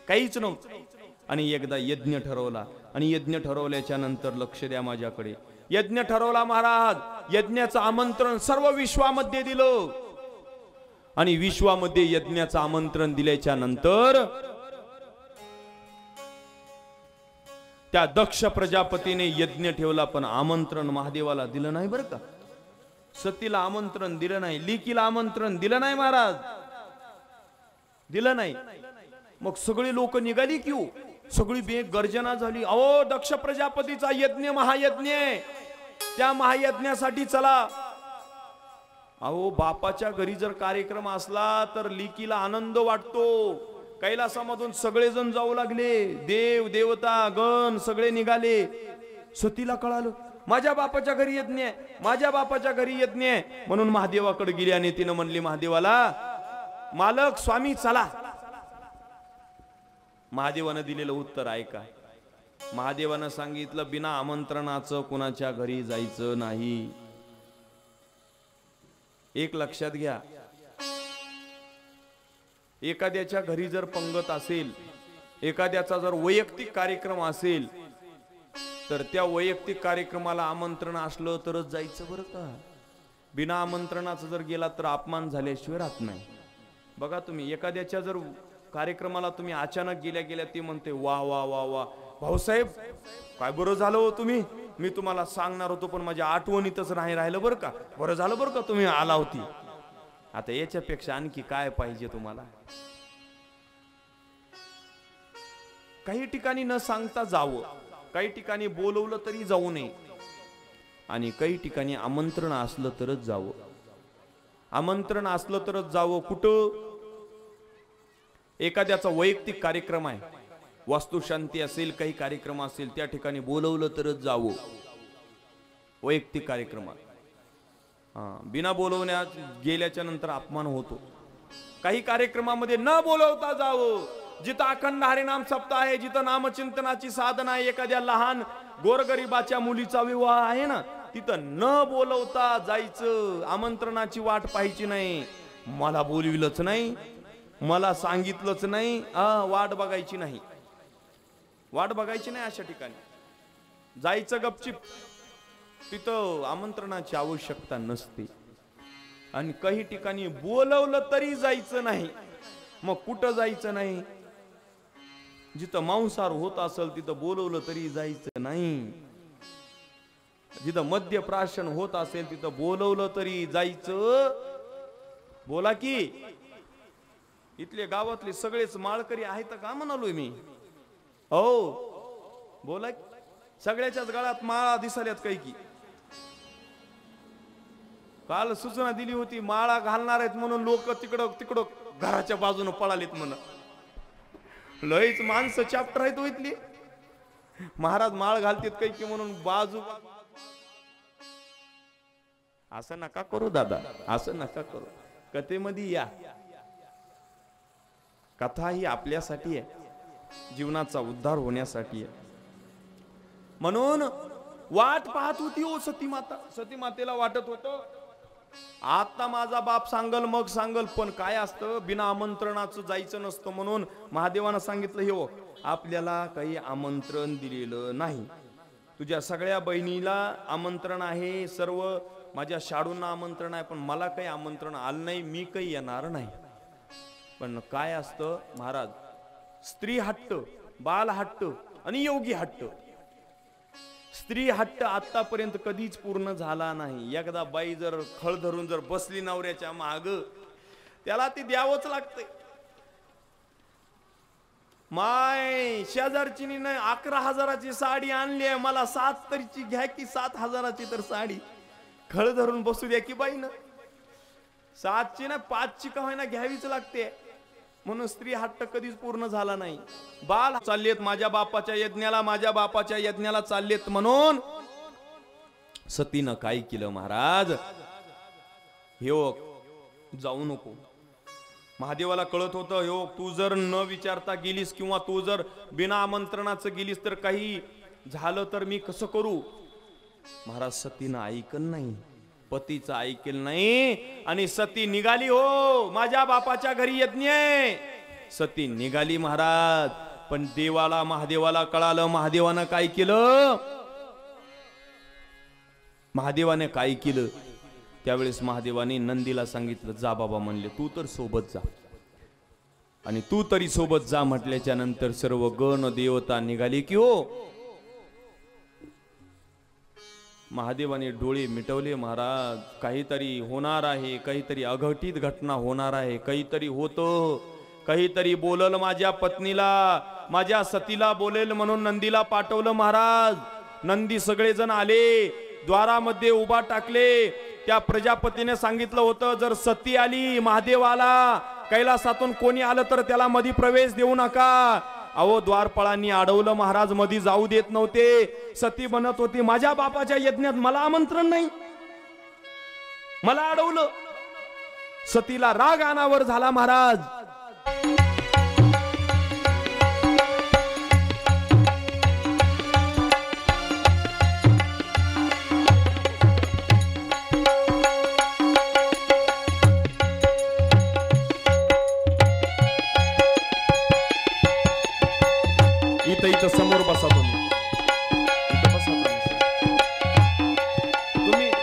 काहीच नव्हतं. आणि एकदा यज्ञ ठरवला. आणि यज्ञ ठरवल्याच्या नंतर लक्ष द्या माझ्याकडे. यज्ञ ठरवला महाराज. यज्ञाचं आमंत्रण सर्व विश्वामध्ये दिलं. आणि विश्वामध्ये यज्ञाचं आमंत्रण दिल्याच्या नंतर त्या दक्ष प्रजापतीने यज्ञ ठेवला, पण आमंत्रण महादेवाला दिलं नाही बरं का. सतीला आमंत्रण दिलं नाही, लिकीला आमंत्रण दिलं नाही महाराज, दिलं नाही. मग सगळी लोक निघाली की हो, सगळी बेग गर्जना झाली. अहो दक्ष प्रजापतीचा यज्ञ महायज्ञ आहे, त्या महायज्ञासाठी चला. अहो बापाच्या घरी जर कार्यक्रम असला तर लिकीला आनंद वाटतो. कैलासामधून सगळेजण जाऊ लागले, देव देवता गण सगळे निघाले. सतीला कळालं माझ्या बापाच्या घरी यज्ञ आहे, माझ्या बापाच्या घरी यज्ञ आहे. म्हणून महादेवाकडे गेली आणि तिनं म्हणली महादेवाला, मालक स्वामी चला. महादेवानं दिलेलं उत्तर ऐका. महादेवानं सांगितलं बिना आमंत्रणाचं कुणाच्या घरी जायचं नाही. एक लक्षात घ्या, एखाद्याच्या घरी जर पंगत असेल, एखाद्याचा जर वैयक्तिक कार्यक्रम असेल, तर त्या वैयक्तिक कार्यक्रमाला आमंत्रण असलं तरच जायचं बरं का. बिना आमंत्रणाचं जर गेला तर अपमान झाल्याशिवाय राहत नाही. बघा तुम्ही एखाद्याच्या जर कार्यक्रमाला तुम्ही अचानक गेल्या ती म्हणते वा वा वा वा भाऊसाहेब काय बरं झालं हो तुम्ही, मी तुम्हाला सांगणार होतो पण माझ्या आठवणीतच नाही राहिलं बरं का, बरं झालं बरं का तुम्ही आला होती. आता याच्यापेक्षा आणखी काय पाहिजे तुम्हाला. काही ठिकाणी न सांगता जावं, काही ठिकाणी बोलवलं तरी जाऊ नये, आणि काही ठिकाणी आमंत्रण असलं तरच जावं. आमंत्रण असलं तरच जावं. कुठं एखाद्याचा वैयक्तिक कार्यक्रम आहे, वास्तुशांती असेल, काही कार्यक्रम असेल, त्या ठिकाणी बोलवलं तरच जावं. वैयक्तिक कार्यक्रमात बिना बोलवण्यात गेल्याच्या नंतर अपमान होतो. काही कार्यक्रमामध्ये न बोलवता जावं. जिथं अखंड हरिनाम सप्ताह आहे, जिथं नामचिंतनाची साधना आहे, एखाद्या लहान गोरगरिबाच्या मुलीचा विवाह आहे ना, तिथं न बोलवता जायचं. आमंत्रणाची वाट पाहायची नाही. मला बोलविलंच नाही, मला सांगितलंच नाही, वाट बघायची नाही, वाट बघायची नाही. अशा ठिकाणी जायचं गपचिप. तिथं आमंत्रणाची आवश्यकता नसते. आणि काही ठिकाणी बोलवलं तरी जायचं नाही. मग कुठं जायचं नाही? जिथं मांसाहार होत असेल तिथं बोलवलं तरी जायचं नाही. जिथं मद्यप्राशन होत असेल तिथं बोलवलं तरी जायचं. बोला की इथले गावातले सगळेच माळकरी आहेत का म्हणालोय मी. हो बोला, सगळ्याच्याच गळ्यात माळा दिसाल्यात काही की. काल सूचना दिली होती माळा घालणार आहेत म्हणून लोक तिकडं तिकडं घराच्या बाजूने पळालीत म्हण. लयच माणसं चॅप्टर आहेत इथली. महाराज माळ घालतात काही की म्हणून बाजू. असं नका करू दादा, असं नका करू. कथेमध्ये या. कथा ही आपल्यासाठी आहे, जीवनाचा उद्धार होण्यासाठी आहे. म्हणून वाट पाहत होती ओ सतीमाता. सतीमातेला वाटत होतं आता माझा बाप सांगल मग सांगल, पण काय असतं बिना आमंत्रणाचं जायचं नसतं. म्हणून महादेवानं सांगितलं हे हो आपल्याला काही आमंत्रण दिलेलं नाही. तुझ्या सगळ्या बहिणीला आमंत्रण आहे, सर्व माझ्या शाडूंना आमंत्रण आहे, पण मला काही आमंत्रण आलं नाही, मी काही येणार नाही. पण काय असतं महाराज, स्त्री हट्ट, बाल हट्ट आणि योगी हट्ट. स्त्री हट्ट आतापर्यंत कधीच पूर्ण झाला नाही. एकदा बाई जर खळ धरून जर बसली नवऱ्याच्या माग, त्याला ती द्यावंच लागते. माय शेजारची 11,000ची साडी आणली आहे, मला 7 तरीची घ्या की 7,000ची तर साडी. खळ धरून बसू द्या की बाई ना. 7ची ना 5ची का होईना घ्यावीच लागते. म्हणून स्त्री हट्ट कधीच पूर्ण झाला नाही. बाल चाललेत माझ्या बापाच्या यज्ञाला, माझ्या बापाच्या यज्ञाला चाललेत. म्हणून सतीनं काय केलं महाराज, हे जाऊ नको. महादेवाला कळत होतं हे तू जर न विचारता गेलीस किंवा तू जर बिना आमंत्रणाचं गेलीस तर काही झालं तर मी कसं करू. महाराज सतीनं ऐकल नाही, पतीचं ऐकेल नाही आणि सती निघाली. हो माझ्या बापाच्या घरी यज्ञ आहे. सती निघाली महाराज. पण देवाला महादेवाला कळालं. महादेवानं काय केलं, महादेवाने काय केलं, त्यावेळेस महादेवाने नंदीला सांगितलं, जा बाबा म्हणले, तू तर सोबत जा. आणि तू तरी सोबत जा म्हटल्याच्या नंतर सर्व गण देवता निघाली की हो. महादेवाने डोळे मिटवले, महाराज काहीतरी होणार आहे, काहीतरी अघटित घटना होणार आहे, काहीतरी होतं, काहीतरी बोलल माझ्या पत्नीला, माझ्या सतीला बोलेल म्हणून नंदीला पाठवलं महाराज. नंदी सगळेजण आले, द्वारामध्ये उभा टाकले. त्या प्रजापतीने सांगितलं होतं, जर सती आली, महादेव आला, कैलासातून कोणी आलं तर त्याला मधी प्रवेश देऊ नका. अहो द्वारपाळांनी अडवलं महाराज, मधी जाऊ देत नव्हते. सती म्हणत होती, माझ्या बापाच्या यज्ञात मला आमंत्रण नाही, मला अडवलं. सतीला राग अनावर झाला महाराज. इथं समोर बसा तुम्ही, इथं बसा तुम्ही.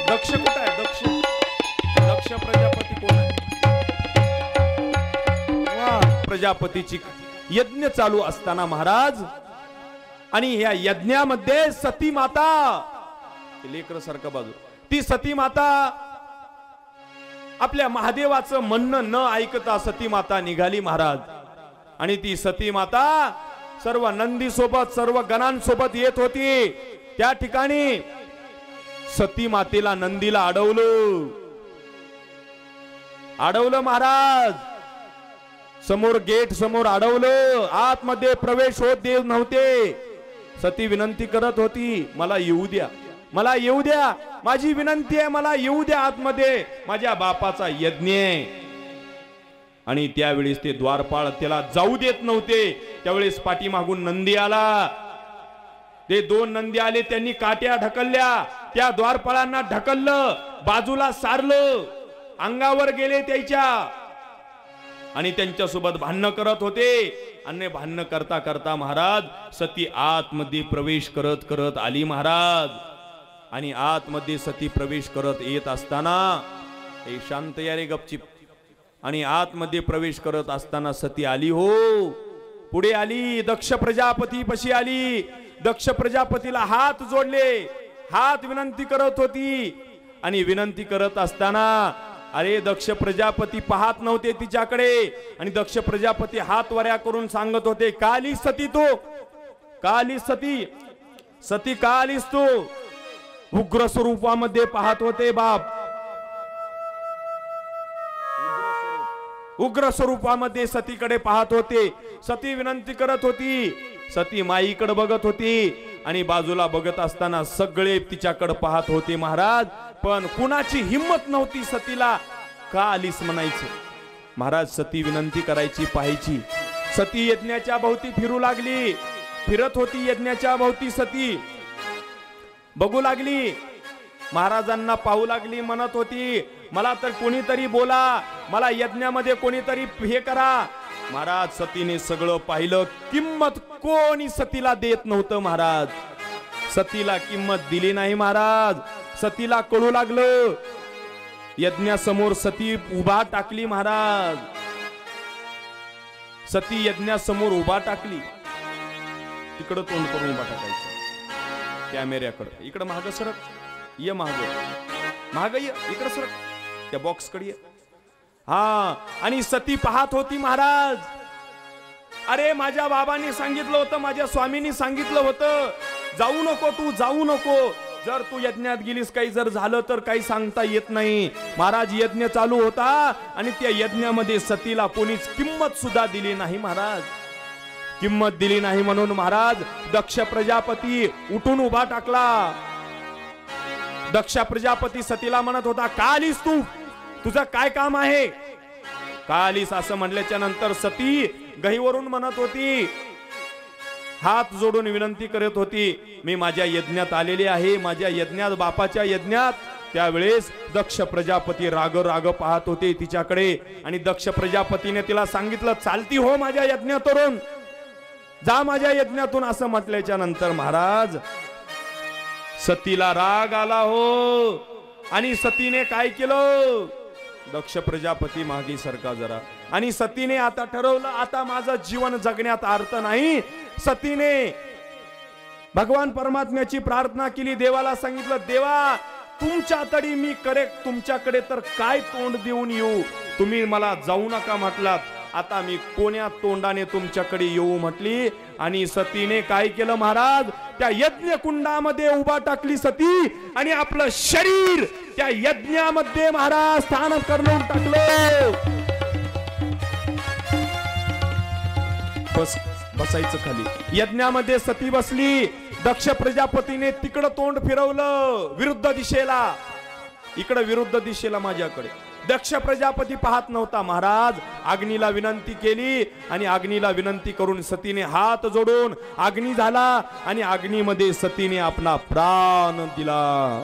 दक्ष कुठं आहे? दक्ष प्रजापती कोण आहे? प्रजापतीची यज्ञ चालू असताना महाराज, आणि या यज्ञामध्ये सती माता, लेकर सारखं बाजू, ती सती माता आपल्या महादेवाचं म्हणणं न ऐकता सती माता निघाली महाराज. आणि ती सती माता सर्व नंदी सोबत, सर्व गणांसोबत येत होती. त्या ठिकाणी सती मातेला नंदीला अडवलं महाराज. समोर गेट समोर अडवलं, आतमध्ये प्रवेश होत देव नव्हते. सती विनंती करत होती, मला येऊ द्या, मला येऊ द्या, माझी विनंती आहे, मला येऊ द्या आतमध्ये, माझ्या बापाचा यज्ञ आहे. आणि त्यावेळेस ते द्वारपाळ त्याला जाऊ देत नव्हते. त्यावेळेस पाठीमागून नंदी आला. ते दोन नंदी आले, त्यांनी काट्या ढकलल्या, त्या द्वारपाळांना ढकललं, बाजूला सारलं, अंगावर गेले त्याच्या, आणि त्यांच्यासोबत भांडण करत होते. आणि भांडण करता करता महाराज सती आतमध्ये प्रवेश करत करत आली महाराज. आणि आतमध्ये सती प्रवेश करत येत असताना, हे शांत या रे गपचिप, आणि आतमध्ये प्रवेश करत असताना सती आली हो, पुढे आली, दक्ष प्रजापती पशी आली. दक्ष प्रजापतीला हात जोडले, हात विनंती करत होती. आणि विनंती करत असताना अरे दक्ष प्रजापती पाहत नव्हते तिच्याकडे. आणि दक्ष प्रजापती हात वऱ्या करून सांगत होते, का आलीस सती तू, का आलीस सती, सती का आलीस तू. उग्र स्वरूपामध्ये पाहत होते बाप, उग्र स्वरूपामध्ये सतीकडे पाहत होते. सती विनंती करत होती, सती माईकडे बघत होती. आणि बाजूला बघत असताना सगळे तिच्याकडे पाहत होते महाराज. पण कुणाची हिम्मत नव्हती सतीला का आलीस म्हणायचं. महाराज सती विनंती करायची, पाहायची. सती यज्ञाच्या भोवती फिरू लागली, फिरत होती यज्ञाच्या भोवती. सती बघू लागली, महाराजांना पाहू लागली, म्हणत होती, मला तर कोणीतरी बोला, मला यज्ञामध्ये कोणीतरी हे करा. महाराज सतीने सगळं पाहिलं, किंमत कोणी सतीला देत नव्हतं महाराज. सतीला किंमत दिली नाही महाराज. सतीला कळू लागलं, यज्ञासमोर सती उभा टाकली महाराज. सती यज्ञासमोर उभा टाकली, तिकडं तोंड करून उभा टाकायचं, कॅमेऱ्याकडे. इकडं महाग सरक, ये महाग ये, इकडं सरक, त्या बॉक्स कडे ये. हा, आणि सती पाहत होती महाराज. अरे माझ्या बाबांनी सांगितलं होतं, माझ्या स्वामींनी सांगितलं होतं, जाऊ नको तू, जाऊ नको. जर तू यज्ञात गेलीस, काही जर झालं तर काही सांगता येत नाही. महाराज यज्ञ चालू होता आणि त्या यज्ञामध्ये सतीला कोणीच किंमत सुद्धा दिली नाही महाराज. किंमत दिली नाही म्हणून महाराज दक्ष प्रजापती उठून उभा टाकला. दक्ष प्रजापती सतीला म्हणत होता, का आलीस तू, तुझं काय काम आहे, का आलीस असं म्हणल्याच्या नंतर सती गहीवरून म्हणत होती, हात जोडून विनंती करत होती, मी माझ्या यज्ञात आलेली आहे, माझ्या यज्ञात, बापाच्या यज्ञात. त्यावेळेस दक्ष प्रजापती राग राग पाहत होते तिच्याकडे. आणि दक्ष प्रजापतीने तिला सांगितलं, चालती हो माझ्या यज्ञातून, जा माझ्या यज्ञातून. असं म्हटल्याच्या नंतर महाराज सतीला राग आला हो. आणि सतीने काय केलं? दक्ष प्रजापती मागे सरका जरा. आणि सतीने आता ठरवलं, आता माझं जीवन जगण्यात अर्थ नाही. सतीने भगवान परमात्म्याची प्रार्थना केली, देवाला सांगितलं, देवा तुमच्या तरी मी तुमच्याकडे तर काय तोंड देऊन येऊ? तुम्ही मला जाऊ नका म्हटलात, आता मी कोण्या तोंडाने तुमच्याकडे येऊ म्हटली. आणि सतीने काय केलं महाराज? त्या यज्ञ कुंडामध्ये उभा टाकली सती आणि आपलं शरीर त्या यज्ञामध्ये महाराज स्थान करून टाकलं. बसायचं खाली. यज्ञामध्ये सती बसली. दक्ष प्रजापतीने तिकडं तोंड फिरवलं विरुद्ध दिशेला, इकडं विरुद्ध दिशेला माझ्याकडे. दक्ष प्रजापती पाहत नव्हता. महाराज अग्नीला विनंती केली आणि अग्नीला विनंती करून सतीने हात जोडून अग्नी झाला आणि अग्नीमध्ये सतीने आपला प्राण दिला.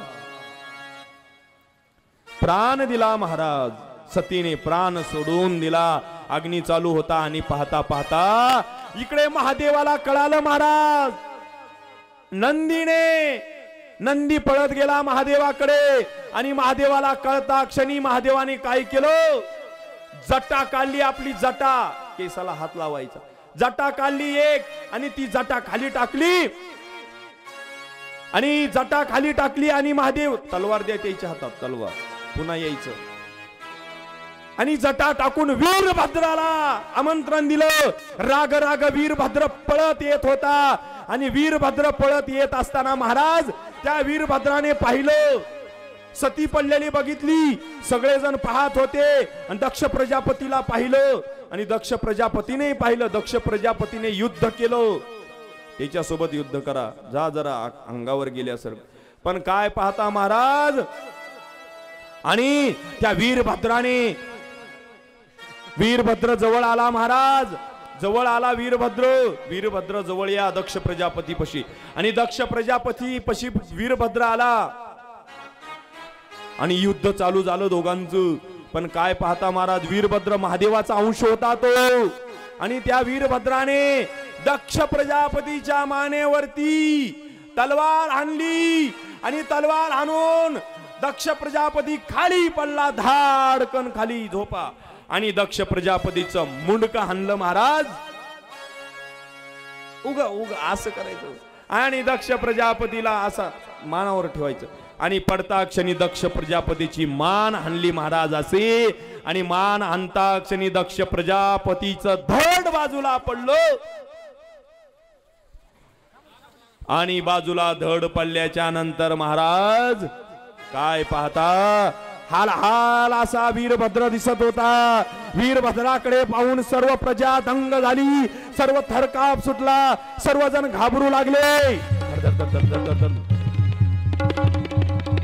प्राण दिला महाराज. सतीने प्राण सोडून दिला. अग्नी चालू होता आणि पाहता पाहता इकडे महादेवाला कळालं महाराज. नंदी पळत गेला महादेवाकडे आणि महादेवाला कळता क्षणी महादेवाने काय केलं? जटा काढली. आपली जटा, केसाला हात लावायचा, जटा काढली एक आणि ती जटा खाली टाकली. आणि जटा खाली टाकली आणि महादेव तलवार द्या त्याच्या हातात, तलवार पुन्हा यायचं. आणि जटा टाकून वीरभद्राला आमंत्रण दिलं. राग राग वीरभद्र पळत येत होता. आणि वीरभद्र पळत येत असताना महाराज त्या वीरभद्राने पाहिलं, सती पडलेली बघितली. सगळेजण पाहत होते आणि दक्ष प्रजापतीला पाहिलं आणि दक्ष प्रजापतीने पाहिलं. दक्ष प्रजापतीने युद्ध केलं. त्याच्यासोबत युद्ध करा, जा जरा अंगावर गेल्यासारखं. पण काय पाहता महाराज? आणि त्या वीरभद्र जवळ आला महाराज. जवळ आला वीरभद्र जवळ या दक्ष प्रजापती पशी. आणि दक्ष प्रजापती पशी वीरभद्र आला आणि युद्ध चालू झालं दोघांचं. पण काय पाहता महाराज? वीरभद्र महादेवाचा अंश होता तो. आणि त्या वीरभद्राने दक्ष प्रजापतीच्या मानेवरती तलवार आणली आणि तलवार आणून दक्ष प्रजापती खाली पडला, धाडकन खाली झोपा. आणि दक्ष प्रजापतीचं मुंडकं हाणलं महाराज. उग असं करायचं आणि दक्ष प्रजापतीला असा मानावर ठेवायचं. आणि पडता क्षणी दक्ष प्रजापतीची मान हाणली महाराज असे. आणि मान हाणता क्षणी दक्ष प्रजापतीचं धड बाजूला पडलं. आणि बाजूला धड पडल्याच्या नंतर महाराज काय पाहता? हाल असा वीरभद्र दिसत होता. वीरभद्राकडे पाहून सर्व प्रजा दंग झाली. सर्व थरकाप सुटला. सर्वजण घाबरू लागले.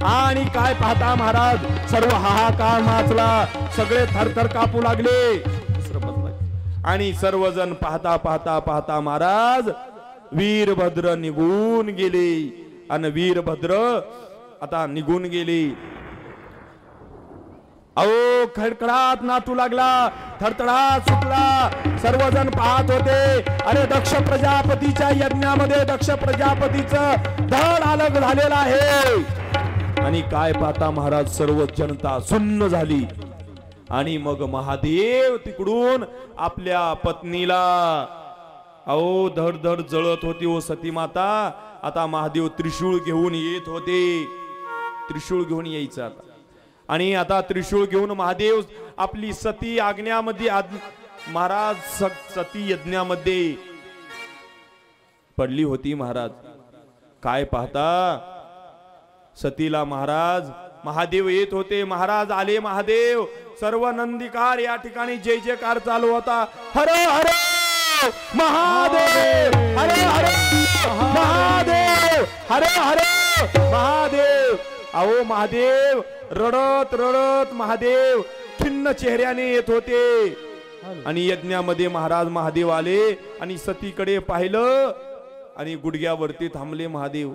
आणि काय पाहता महाराज? सर्व हाहाकार माचला. सगळे थरथर कापू लागले. आणि सर्वजण पाहता पाहता पाहता महाराज वीरभद्र निघून गेले. आणि वीरभद्र आता निघून गेले. अहो खडखडाट नाचू लागला. थरथडाट सुटला. सर्वजण पाहत होते. अरे दक्ष प्रजापतीच्या यज्ञामध्ये दक्ष प्रजापतीचं धड अलग झालेलं आहे. आणि काय पाहता महाराज? सर्व जनता सुन्न झाली. आणि मग महादेव तिकडून आपल्या पत्नीला अहो धड धड जळत होती ओ सती माता. आता महादेव त्रिशूळ घेऊन येत होते. त्रिशूळ घेऊन यायचं आता. आणि आता त्रिशूळ घेऊन महादेव आपली सती आज्ञामध्ये महाराज सती यज्ञामध्ये पडली होती महाराज. काय पाहता? सतीला महादेव येत होते. महाराज आले. महादेव सर्व नंदीकार या ठिकाणी जय जयकार चालू होता. हर हर महादेव, हर हर महादेव, हर हर महादेव. अहो महादेव रडत रडत महादेव खिन्न चेहऱ्याने येत होते. आणि यज्ञामध्ये महादेव आले आणि सतीकडे पाहिलं आणि गुडघ्यावरती थांबले महादेव.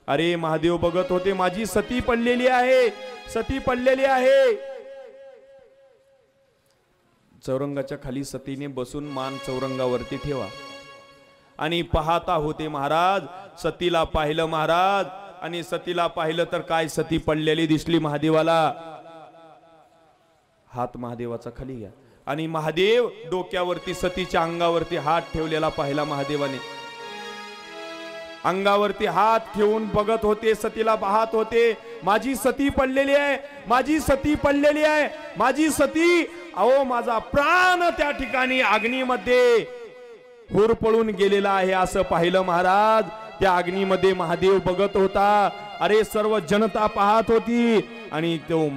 अरे महादेव बघत होते माझी सती पडलेली आहे, सती पडलेली आहे. चौरंगाच्या खाली सतीने बसून मान चौरंगावरती ठेवा. आणि पाहता होते महाराज. सतीला पाहिलं महाराज. आणि सतीला पाहिलं तर काय सती पडलेली दिसली महादेवाला. हात महादेवाचा खाली घ्या. आणि महादेव डोक्यावरती सतीच्या अंगावरती हात ठेवलेला पाहिला महादेवाने. अंगावरती हात ठेवून बघत होते, सतीला पाहत होते. माझी सती पडलेली आहे, माझी सती पडलेली आहे, माझी सती. अहो माझा प्राण त्या ठिकाणी अग्नीमध्ये होरपळून गेलेला आहे असं पाहिलं महाराज. त्या अग्नीमध्ये महादेव बघत होता. अरे सर्व जनता पाहत होती. आणि तो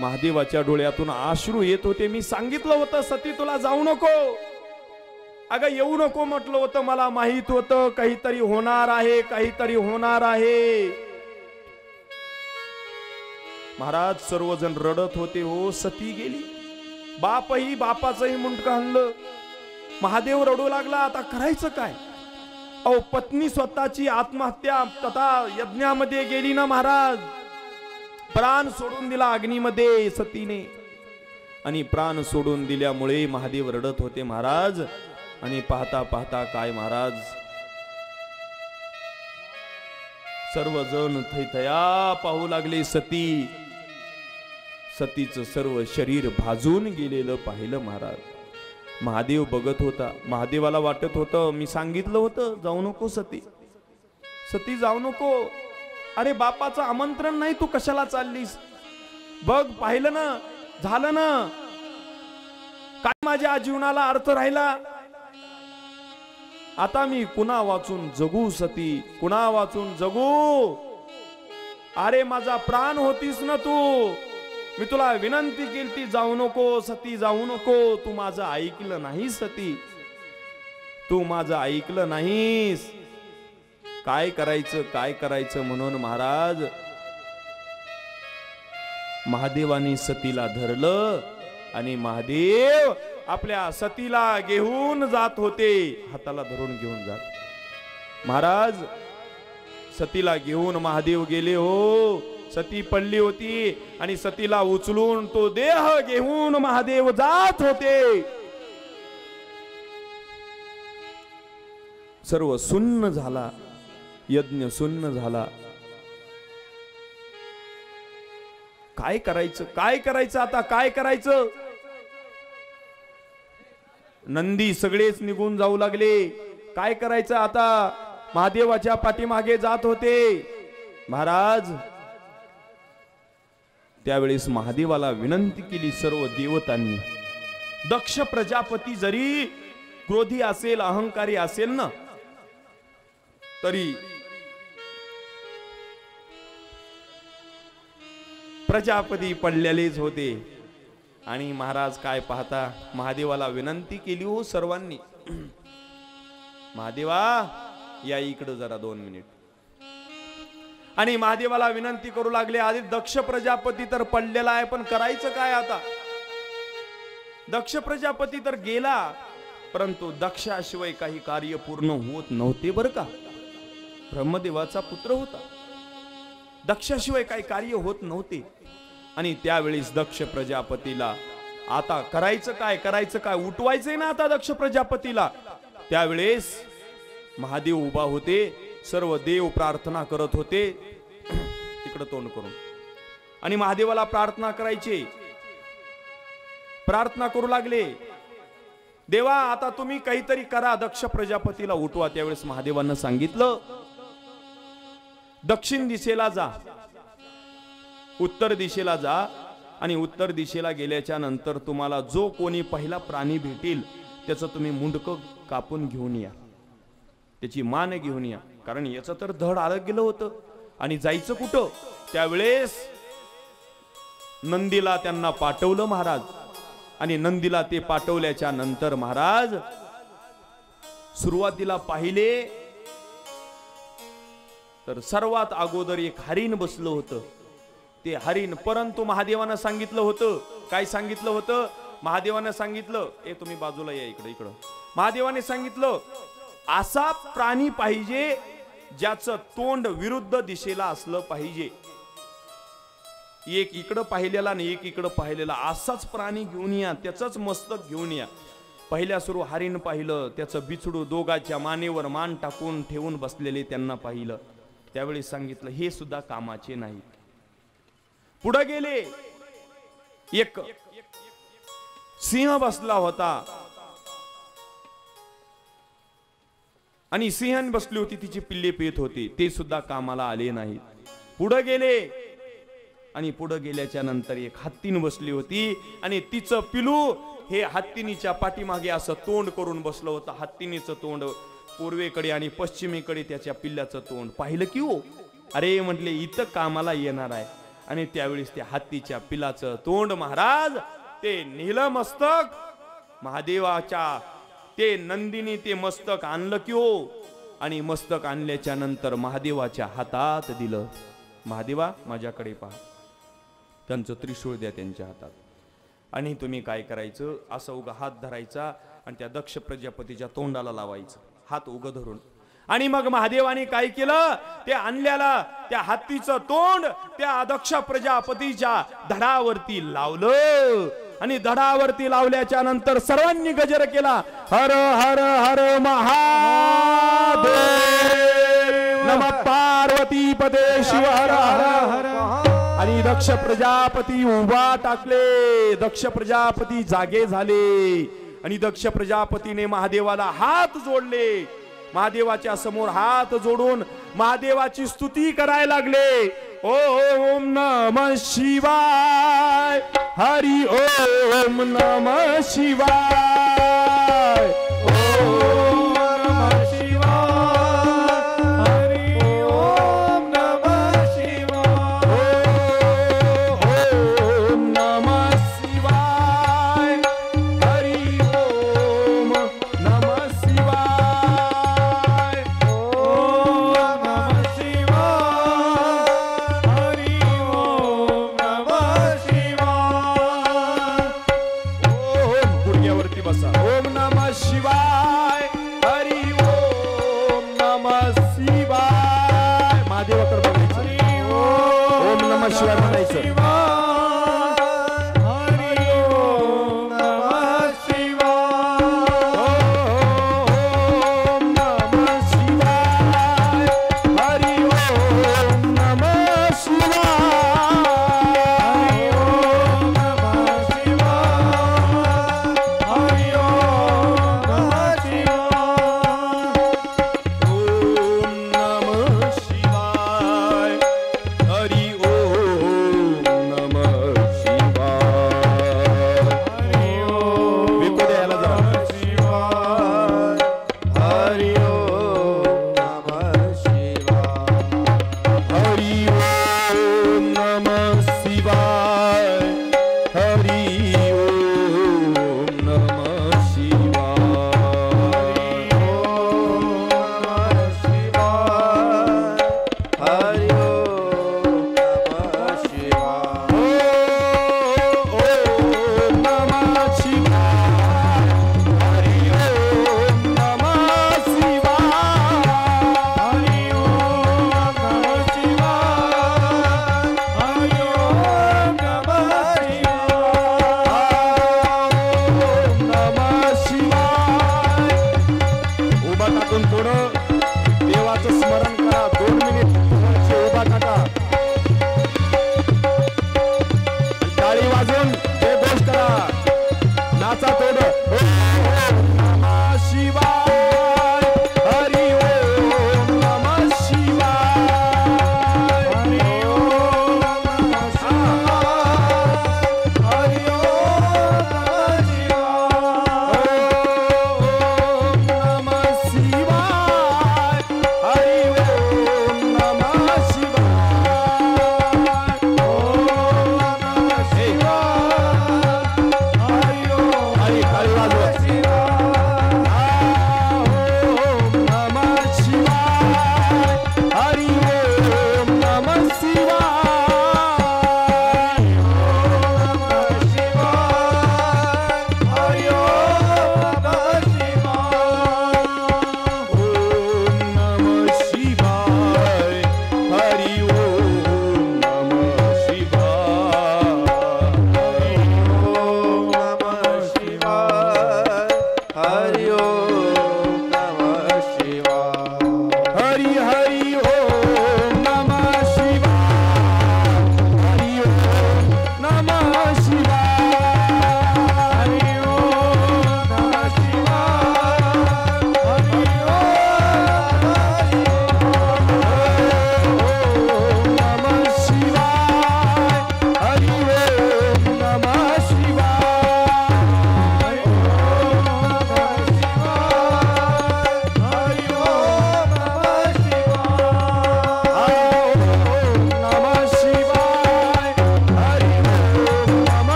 महादेवाच्या डोळ्यातून अश्रू येत होते. मी सांगितलं होतं सती तुला जाऊ नको, अगं येऊ नको म्हटलं होतं. मला माहित होतं काहीतरी होणार आहे, काहीतरी होणार आहे. महाराज सर्वजण रडत होते. हो सती गेली, बापही बापाचंही मुंडकं आणलं. महादेव रडू लागला. आता करायचं काय? अहो पत्नी स्वतःची आत्महत्या तथा यज्ञामध्ये गेली ना महाराज. प्राण सोडून दिला अग्नीमध्ये सतीने. आणि प्राण सोडून दिल्यामुळे महादेव रडत होते महाराज. आणि पाहता पाहता काय महाराज, सर्वजण थैथया पाहू लागले. सतीचं सर्व शरीर भाजून गेलेलं पाहिलं महाराज. महादेव बघत होता. महादेवाला वाटत होतं मी सांगितलं होतं जाऊ नको सती, सती जाऊ नको. अरे बापाचं आमंत्रण नाही, तू कशाला चाललीस? बघ पाहिलं ना, झालं ना, काय माझ्या जीवनाला अर्थ राहिला? आता मी कुणा वाचून जगू सती, कुणा वाचून जगू? अरे माझा प्राण होतीस ना तू. मी तुला विनंती केली जाऊ नको सती, जाऊ नको. तू माझं ऐकलं नाही सती, तू माझं ऐकलं नाहीस. काय करायचं, काय करायचं म्हणून महाराज महादेवानी सतीला धरलं. आणि महादेव आपल्या सतीला घेऊन जात होते, हाताला धरून घेऊन जात. महाराज सतीला घेऊन महादेव गेले. हो सती पडली होती आणि सतीला उचलून तो देह घेऊन महादेव जात होते. सर्व सुन्न झाला, यज्ञ सुन्न झाला. काय करायचं, काय करायचं आता, काय करायचं? नंदी सगळेच निघून जाऊ लागले. काय करायचं आता? महादेवाच्या पाठीमागे जात होते. महाराज त्यावेळेस महादेवाला विनंती केली सर्व देवतांनी. दक्ष प्रजापती जरी क्रोधी असेल, अहंकारी असेल ना, तरी प्रजापती पडलेलेच होते. आणि महाराज काय पाहता, महादेवाला विनंती केली हो सर्वांनी, महादेवा या इकडे जरा 2 मिनिट. आणि महादेवाला विनंती करू लागले. आधी दक्ष प्रजापती तर पडलेला आहे, पण करायचं काय आता? दक्ष प्रजापती तर गेला, परंतु दक्षाशिवाय काही कार्य पूर्ण होत नव्हते बरं का. ब्रह्मदेवाचा पुत्र होता, दक्षाशिवाय काही कार्य होत नव्हते. आणि त्यावेळेस दक्ष प्रजापतीला आता करायचं काय, करायचं काय, उठवायचंय ना आता दक्ष प्रजापतीला. त्यावेळेस महादेव उभा होते, सर्व देव प्रार्थना करत होते तिकडे तोंड करून. आणि महादेवाला प्रार्थना करायचे, प्रार्थना करू लागले. देवा आता तुम्ही काहीतरी करा, दक्ष प्रजापतीला उठवा. त्यावेळेस महादेवांना सांगितलं दक्षिण दिशेला जा, उत्तर दिशेला जा. आणि उत्तर दिशेला गेल्याच्या नंतर तुम्हाला जो कोणी पहिला प्राणी भेटेल त्याचं तुम्ही मुंडकं कापून घेऊन या, त्याची मान घेऊन या. कारण याचं तर धड आलं गेलं होतं. आणि जायचं कुठं? त्यावेळेस नंदीला त्यांना पाठवलं महाराज. आणि नंदीला ते पाठवल्याच्या नंतर महाराज सुरुवातीला पाहिले तर सर्वात अगोदर एक हरिण बसलं होतं. ते हरिण, परंतु महादेवानं सांगितलं होतं, काय सांगितलं होतं? महादेवानं सांगितलं, ए तुम्ही बाजूला या, इकडे इकडं. महादेवाने सांगितलं असा प्राणी पाहिजे ज्याचं तोंड विरुद्ध दिशेला असलं पाहिजे. एक इकडं पाहिलेला आणि एक इकडं पाहिलेला असाच प्राणी घेऊन या, त्याचंच मस्तक घेऊन या. पहिल्या सुरू हरीण पाहिलं, त्याचं बिछडू दोघाच्या मानेवर मान टाकून ठेवून बसलेले त्यांना पाहिलं. त्यावेळी सांगितलं हे सुद्धा कामाचे नाही. पुढे गेले, एक सिंह बसला होता आणि सिंहन बसली होती, तिची पिल्ले पेत होती, ते सुद्धा कामाला आले नाहीत. पुढे गेले आणि पुढे गेल्याच्या नंतर एक हत्तीन बसली होती आणि तिचं पिलू हे हत्तीनीच्या पाठीमागे असं तोंड करून बसलं होतं. हत्तीनीचं तोंड पूर्वेकडे आणि पश्चिमेकडे त्याच्या पिल्ल्याचं तोंड. पाहिलं की हो, अरे म्हटले इथं कामाला येणार आहे. आणि त्यावेळेस त्या हत्तीच्या पिलाचं तोंड महाराज ते नीलमस्तक महादेवाच्या ते नंदीने ते मस्तक आणलं की हो, आणि मस्तक आणल्याच्या नंतर महादेवाच्या हातात दिलं. महादेवा माझ्याकडे पहा. त्यांचं त्रिशूळ द्या त्यांच्या हातात. आणि तुम्ही काय करायचं, असं उगा हात धरायचा आणि त्या दक्ष प्रजापतीच्या तोंडाला लावायचं, हात उगं धरून. आणि मग महादेवाने काय केलं, ते आणल्याला त्या हत्तीचं तोंड त्या दक्ष प्रजापतीच्या धडावरती लावलं. आणि धडावरती लावल्याच्या नंतर सर्वांनी गजर केला, हर हर हर महादेव नमः पार्वती पदे शिव हर हर हर. आणि दक्ष प्रजापती उभा टाकले, दक्ष प्रजापती जागे झाले आणि दक्ष प्रजापतीने महादेवाला हात जोडले. महादेवाच्या समोर हात जोडून महादेवाची स्तुती करायला लागले. ओम नमः शिवाय, हरि ओम नमः शिवाय, ओम नमः शिवाय, हरि ओम नमः शिवाय, ओम नमः शिवाय, हरि ओम नमः शिवाय, ओम नमः शिवाय, हरि ओम नमः शिवाय. ओम गुडघ्यावरती बसा. ओम नमः शिवाय, हरि ओम नमः शिवाय. महादेवाकडे बघायचं, ओम नमः शिवाय म्हणायचं.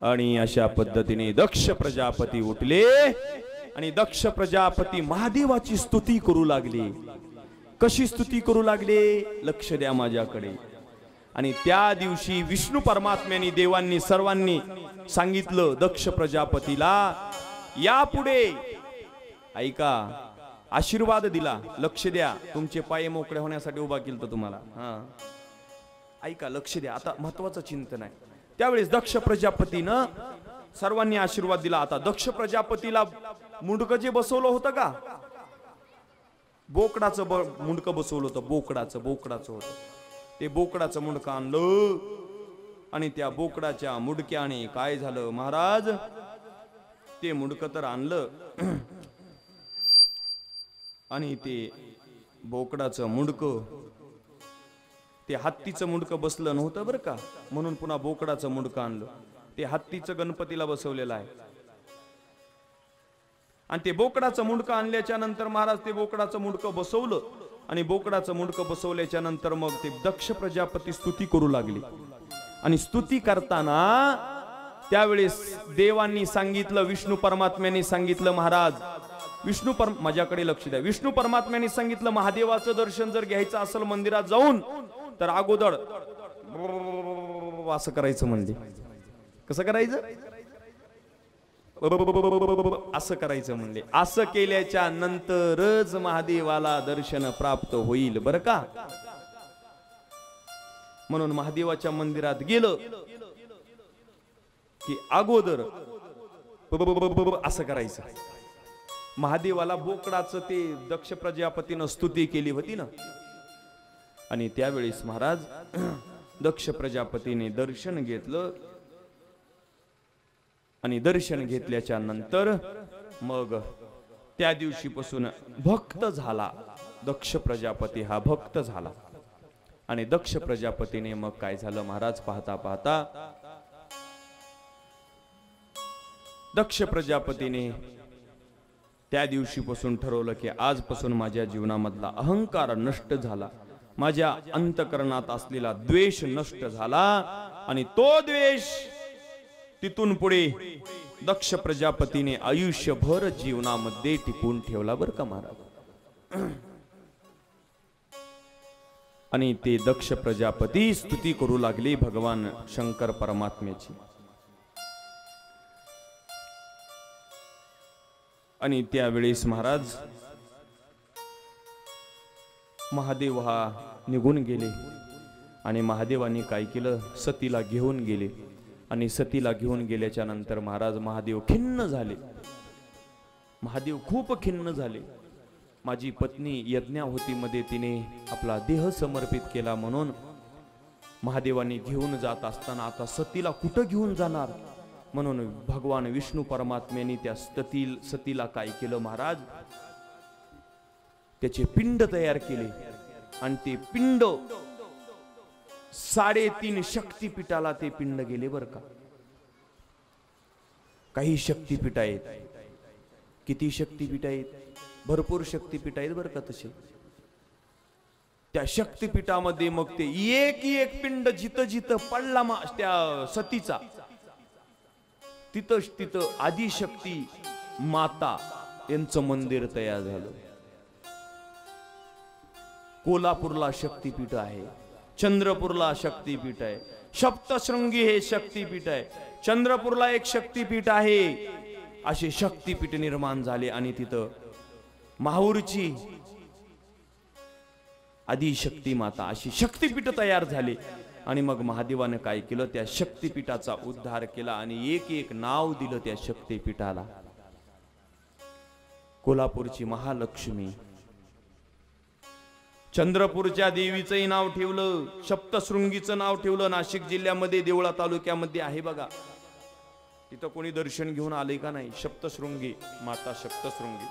आणि अशा पद्धतीने दक्ष प्रजापती उठले आणि दक्ष प्रजापती महादेवाची स्तुती करू लागले. कशी स्तुती करू लागले? लक्ष द्या माझ्याकडे. आणि त्या दिवशी विष्णू परमात्म्याने देवांनी सर्वांनी सांगितलं दक्ष प्रजापतीला, यापुढे ऐका, आशीर्वाद दिला. लक्ष द्या, तुमचे पाय मोकळे होण्यासाठी उभा केलं तर तुम्हाला. ऐका, लक्ष द्या, आता महत्वाचं चिंतन आहे. त्यावेळेस दक्ष प्रजापतीनं सर्वांनी आशीर्वाद दिला. आता दक्ष प्रजापतीला मुंडकं जे बसवलं होतं का, बोकडाचं मुंडकं बसवलं होतं, बोकडाचं होतं. ते बोकडाचं मुंडकं आणलं आणि त्या बोकडाच्या मुंडक्याने काय झालं महाराज, ते मुंडकं तर आणलं आणि ते बोकडाचं मुंडकं, ते हत्तीचं मुंडकं बसलं नव्हतं बरं का, म्हणून पुन्हा बोकडाचं मुंडकं आणलं. ते हत्तीचं गणपतीला बसवलेलं आहे. आणि ते बोकडाचं मुंडकं आणल्याच्या नंतर महाराज ते बोकडाचं मुंडकं बसवलं आणि बोकडाचं मुंडकं बसवल्याच्या नंतर मग ते दक्ष प्रजापती स्तुती करू लागली. आणि स्तुती करताना त्यावेळेस देवांनी सांगितलं, विष्णू परमात्म्याने सांगितलं, महाराज माझ्याकडे लक्ष द्या, विष्णू परमात्म्याने सांगितलं महादेवाचं दर्शन जर घ्यायचं असेल मंदिरात जाऊन तर अगोदर असं करायचं. म्हणजे कसं करायचं? असं करायचं म्हणले. असं केल्याच्या नंतरच महादेवाला दर्शन प्राप्त होईल बरं का. म्हणून महादेवाच्या मंदिरात गेलं की अगोदर असं करायचं. महादेवाला बोकडाचं ते दक्ष प्रजापतीनं स्तुती केली होती ना, आणि त्यावेळेस महाराज दक्ष प्रजापतीने दर्शन घेतलं. आणि दर्शन घेतल्याच्या नंतर मग त्या दिवशीपासून भक्त झाला. दक्ष प्रजापती हा भक्त झाला. आणि दक्ष प्रजापतीने मग काय झालं महाराज, पाहता पाहता दक्ष प्रजापतीने त्या दिवशीपासून ठरवलं की आजपासून माझ्या जीवनामधला अहंकार नष्ट झाला, माझ्या अंतकरणात असलेला द्वेष नष्ट झाला. आणि तो द्वेष तिथून पुढे दक्ष प्रजापतीने आयुष्यभर जीवनामध्ये टिकून ठेवला बरं का महाराज. आणि ते दक्ष प्रजापती स्तुती करू लागले भगवान शंकर परमात्म्याची. आणि त्यावेळेस महाराज महादेव हा निघून गेले. आणि महादेवाने काय केलं, सतीला घेऊन गेले. आणि सतीला घेऊन गेल्याच्या नंतर महाराज महादेव खिन्न झाले. महादेव खूप खिन्न झाले. माझी पत्नी यज्ञाहुतीमध्ये तिने आपला देह समर्पित केला म्हणून महादेवाने घेऊन जात असताना आता सतीला कुठं घेऊन जाणार, म्हणून भगवान विष्णू परमात्म्याने त्या सतीला काय केलं महाराज, त्याचे पिंड तयार केले. आणि ते पिंड 3.5 शक्तिपीठाला ते पिंड गेले बर का. काही शक्तिपीठ आहेत. किती शक्तिपीठ आहेत? भरपूर शक्तिपीठ आहेत बर का. तसे त्या शक्तिपीठामध्ये मग ते एक पिंड जिथं जिथं पडला त्या सतीचा, तिथं आदिशक्ती माता यांचं मंदिर तयार झालं. कोल्हापूरला शक्तिपीठ आहे, चंद्रपूरला शक्तिपीठ आहे, सप्तशृंगी हे शक्तिपीठ आहे, चंद्रपूरला एक शक्तिपीठ आहे. असे शक्तिपीठ निर्माण झाले. आणि तिथं माहूरची आदिशक्ती माता अशी शक्तिपीठ तयार झाले. आणि मग महादेवाने काय केलं, त्या शक्तिपीठाचा उद्धार केला आणि एक नाव दिलं त्या शक्तिपीठाला. कोल्हापूरची महालक्ष्मी, चंद्रपूरच्या देवीचंही नाव ठेवलं, सप्तशृंगीचं नाव ठेवलं. नाशिक जिल्ह्यामध्ये देवळा तालुक्यामध्ये आहे बघा. तिथं कोणी दर्शन घेऊन आले का नाही? सप्तशृंगी माता, सप्तशृंगी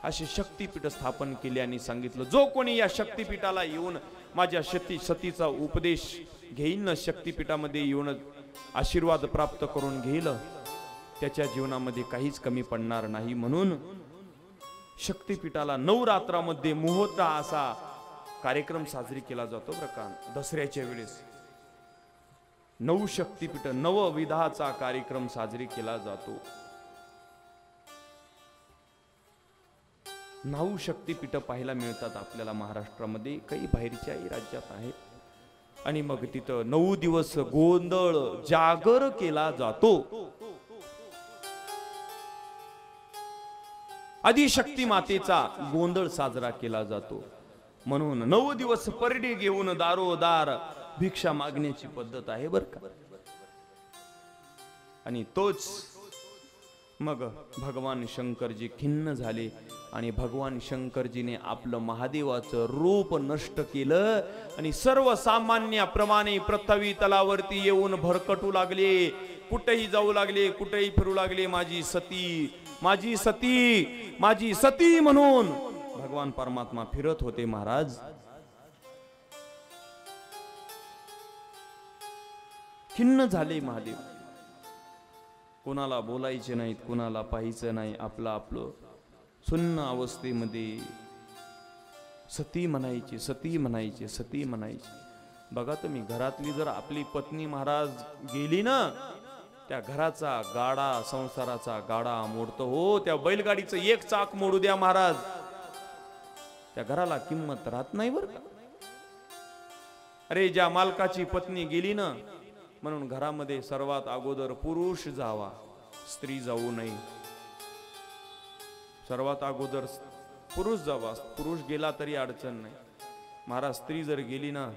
अशी शक्तिपीठ स्थापन केले. आणि सांगितलं जो कोणी या शक्तिपीठाला येऊन माझ्या सतीचा उपदेश घेईल, शक्तिपीठामध्ये येऊन आशीर्वाद प्राप्त करून घेईल, त्याच्या जीवनामध्ये काहीच कमी पडणार नाही. म्हणून शक्तिपीठाला नवरात्रामध्ये मुहूर्त असा कार्यक्रम साजरी केला जातो बरं का. दसऱ्याच्या वेळेस नऊ शक्तीपीठ नवविधाचा कार्यक्रम साजरी केला जातो. 9 शक्तीपीठ पाहायला मिळतात आपल्याला महाराष्ट्रामध्ये, काही बाहेरच्याही राज्यात आहेत. आणि मग तिथं 9 दिवस गोंधळ जागर केला जातो. आदिशक्ती मातेचा गोंधळ साजरा केला जातो. म्हणून 9 दिवस परडी घेऊन दारोदार भिक्षा मागण्याची पद्धत आहे बर का. आणि तोच मग भगवान शंकरजी खिन्न झाले आणि भगवान शंकरजीने आपलं महादेवाचं रूप नष्ट केलं आणि सर्वसामान्याप्रमाणे पृथ्वी तलावरती येऊन भरकटू लागले. कुठेही जाऊ लागले, कुठेही फिरू लागले. माझी सती, माझी सती, माझी सती म्हणून भगवान परमात्मा फिरत होते महाराज. खिन्न झाले महादेव. कोणाला बोलायचे नाहीत, कोणाला पाहायचं नाही, आपलं आपलं सुन्न अवस्थेमध्ये सती म्हणायची, सती म्हणायची, सती म्हणायची. बघा तुम्ही, घरातली जर आपली पत्नी महाराज गेली ना, त्या घराचा गाडा, संसाराचा गाडा मोडतो हो. त्या बैलगाडीचं एक चाक मोडू द्या महाराज, त्या घराला किंमत राहत नाही बर का. अरे ज्या मालकाची पत्नी गेली ना, म्हणून घरामध्ये सर्वात अगोदर पुरुष जावा, स्त्री जाऊ नये. सर्वात अगोदर पुरुष जावा. पुरुष गेला तरी अडचण नाही महाराज. स्त्री जर गेली ना,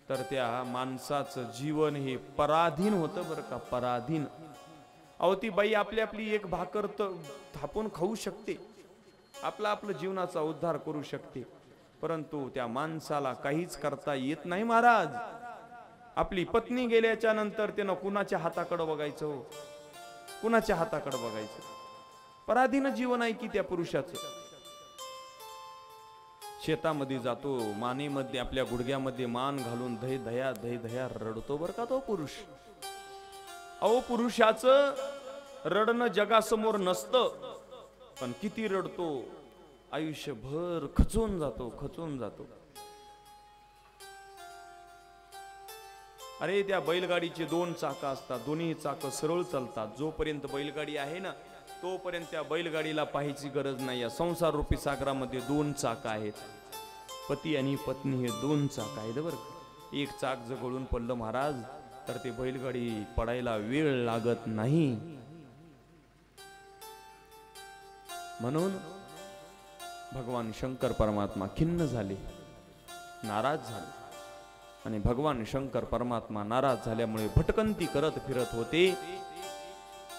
तर त्या माणसाचं जीवन हे पराधीन होतं बरं का, पराधीन. अहो ती बाई आपली आपली एक भाकर तर थापून खाऊ शकते, आपला आपलं जीवनाचा उद्धार करू शकते, परंतु त्या माणसाला काहीच करता येत नाही महाराज. आपली पत्नी गेल्याच्या नंतर त्यानं कुणाच्या हाताकडे बघायचं हो, कुणाच्या हाताकडे बघायचं. पराधीन जीवन आहे की त्या पुरुषाचं. शेतामध्ये जातो, मानेमध्ये आपल्या गुडघ्यामध्ये मान घालून धय धया धय धया रडतो बर का तो पुरुष. अहो पुरुषाचं रडणं जगासमोर नसतं, पण किती रडतो, आयुष्यभर खचून जातो, खचून जातो. अरे त्या बैलगाडीचे 2 चाकं असतात, दोन्ही चाकं सरळ चालतात. जोपर्यंत बैलगाडी आहे ना, तोपर्यंत त्या बैलगाडीला पाहायची गरज नाही. संसार रूपी सागरामध्ये 2 चाकं आहेत. पती आणि पत्नी हे 2 चाक आहेत बरं. एक चाक जर गळून पडलं महाराज, तर ते बैलगाडी पडायला वेळ लागत नाही. म्हणून भगवान शंकर परमात्मा खिन्न झाले, नाराज झाले. आणि भगवान शंकर परमात्मा नाराज झाल्यामुळे भटकंती करत फिरत होते.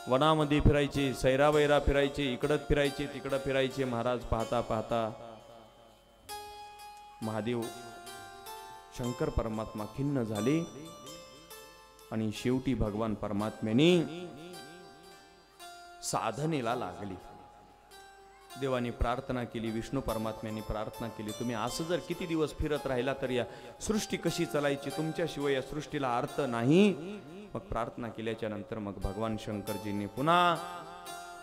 वनामध्ये फिरायचे, सैरावैरा फिरायचे, इकडं फिरायचे, तिकडं फिरायचे. महाराज पाहता पाहता महादेव शंकर परमात्मा खिन्न झाले आणि शेवटी भगवान परमात्म्याने साधनेला लागले. देवाने प्रार्थना केली, विष्णू परमात्म्याने प्रार्थना केली, तुम्ही असं जर किती दिवस फिरत राहिला तर या सृष्टी कशी चालायची, तुमच्याशिवाय या सृष्टीला अर्थ नाही. मग प्रार्थना केल्याच्या नंतर मग भगवान शंकरजींनी पुन्हा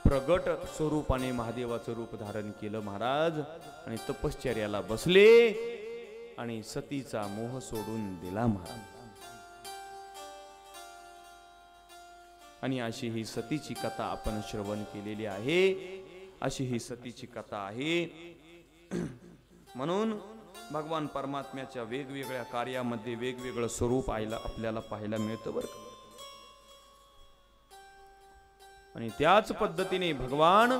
प्रगट स्वरूपाने महादेवाचं रूप धारण केलं महाराज. आणि तपश्चर्याला बसले आणि सतीचा मोह सोडून दिला महाराज. आणि अशी ही सतीची कथा आपण श्रवण केलेली आहे, अशी ही सतीची कथा आहे. म्हणून भगवान परमात्म्याच्या वेगवेगळ्या कार्यामध्ये वेगवेगळं स्वरूप आपल्याला पाहायला मिळतं बरं. आणि त्याच पद्धतीने भगवान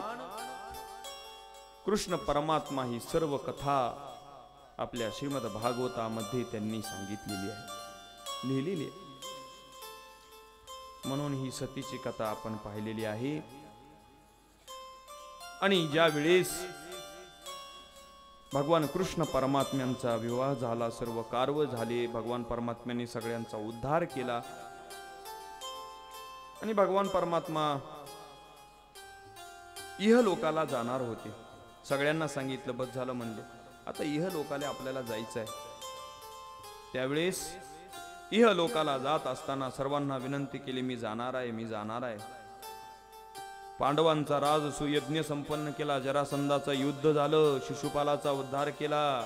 कृष्ण परमात्मा ही सर्व कथा आपल्या श्रीमद भागवतामध्ये त्यांनी सांगितलेली आहे, लिहिलेली आहे. म्हणून ही सतीची कथा आपण पाहिलेली आहे. आणि ज्या वेळेस भगवान कृष्ण परमात्म्यांचा विवाह झाला, सर्व कार्य झाले, भगवान परमात्म्याने सगळ्यांचा उद्धार केला. आणि भगवान परमात्मा इहलोकाला जाणार होते. सगळ्यांना सांगितलं, बस झालं म्हणले, आता इहलोकाला आपल्याला जायचं आहे. त्यावेळेस इहलोकाला जात असताना सर्वांना विनंती केली, मी जाणार आहे, मी जाणार आहे. पांडवांचा राज सुयज्ञ संपन्न केला, जरासंधाचं युद्ध झालं, शिशुपालाचा उद्धार केला.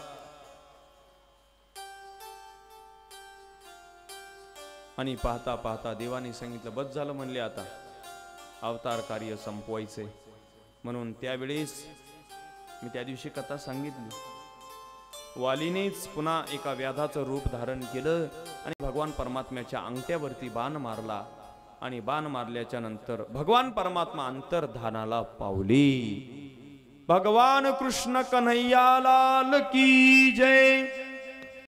आणि पाहता पाहता देवाने सांगितलं बस झालं म्हणले, आता अवतार कार्य संपवायचे. म्हणून त्यावेळेस मी त्या दिवशी कथा सांगितली, वालीनेच पुन्हा एका व्याधाचं रूप धारण केलं आणि भगवान परमात्म्याच्या अंगठ्यावरती बाण मारला. आणि बाण मारल्याच्या नंतर भगवान परमात्मा अंतर्धानाला पावली. भगवान कृष्ण कन्हैया लाल की जय.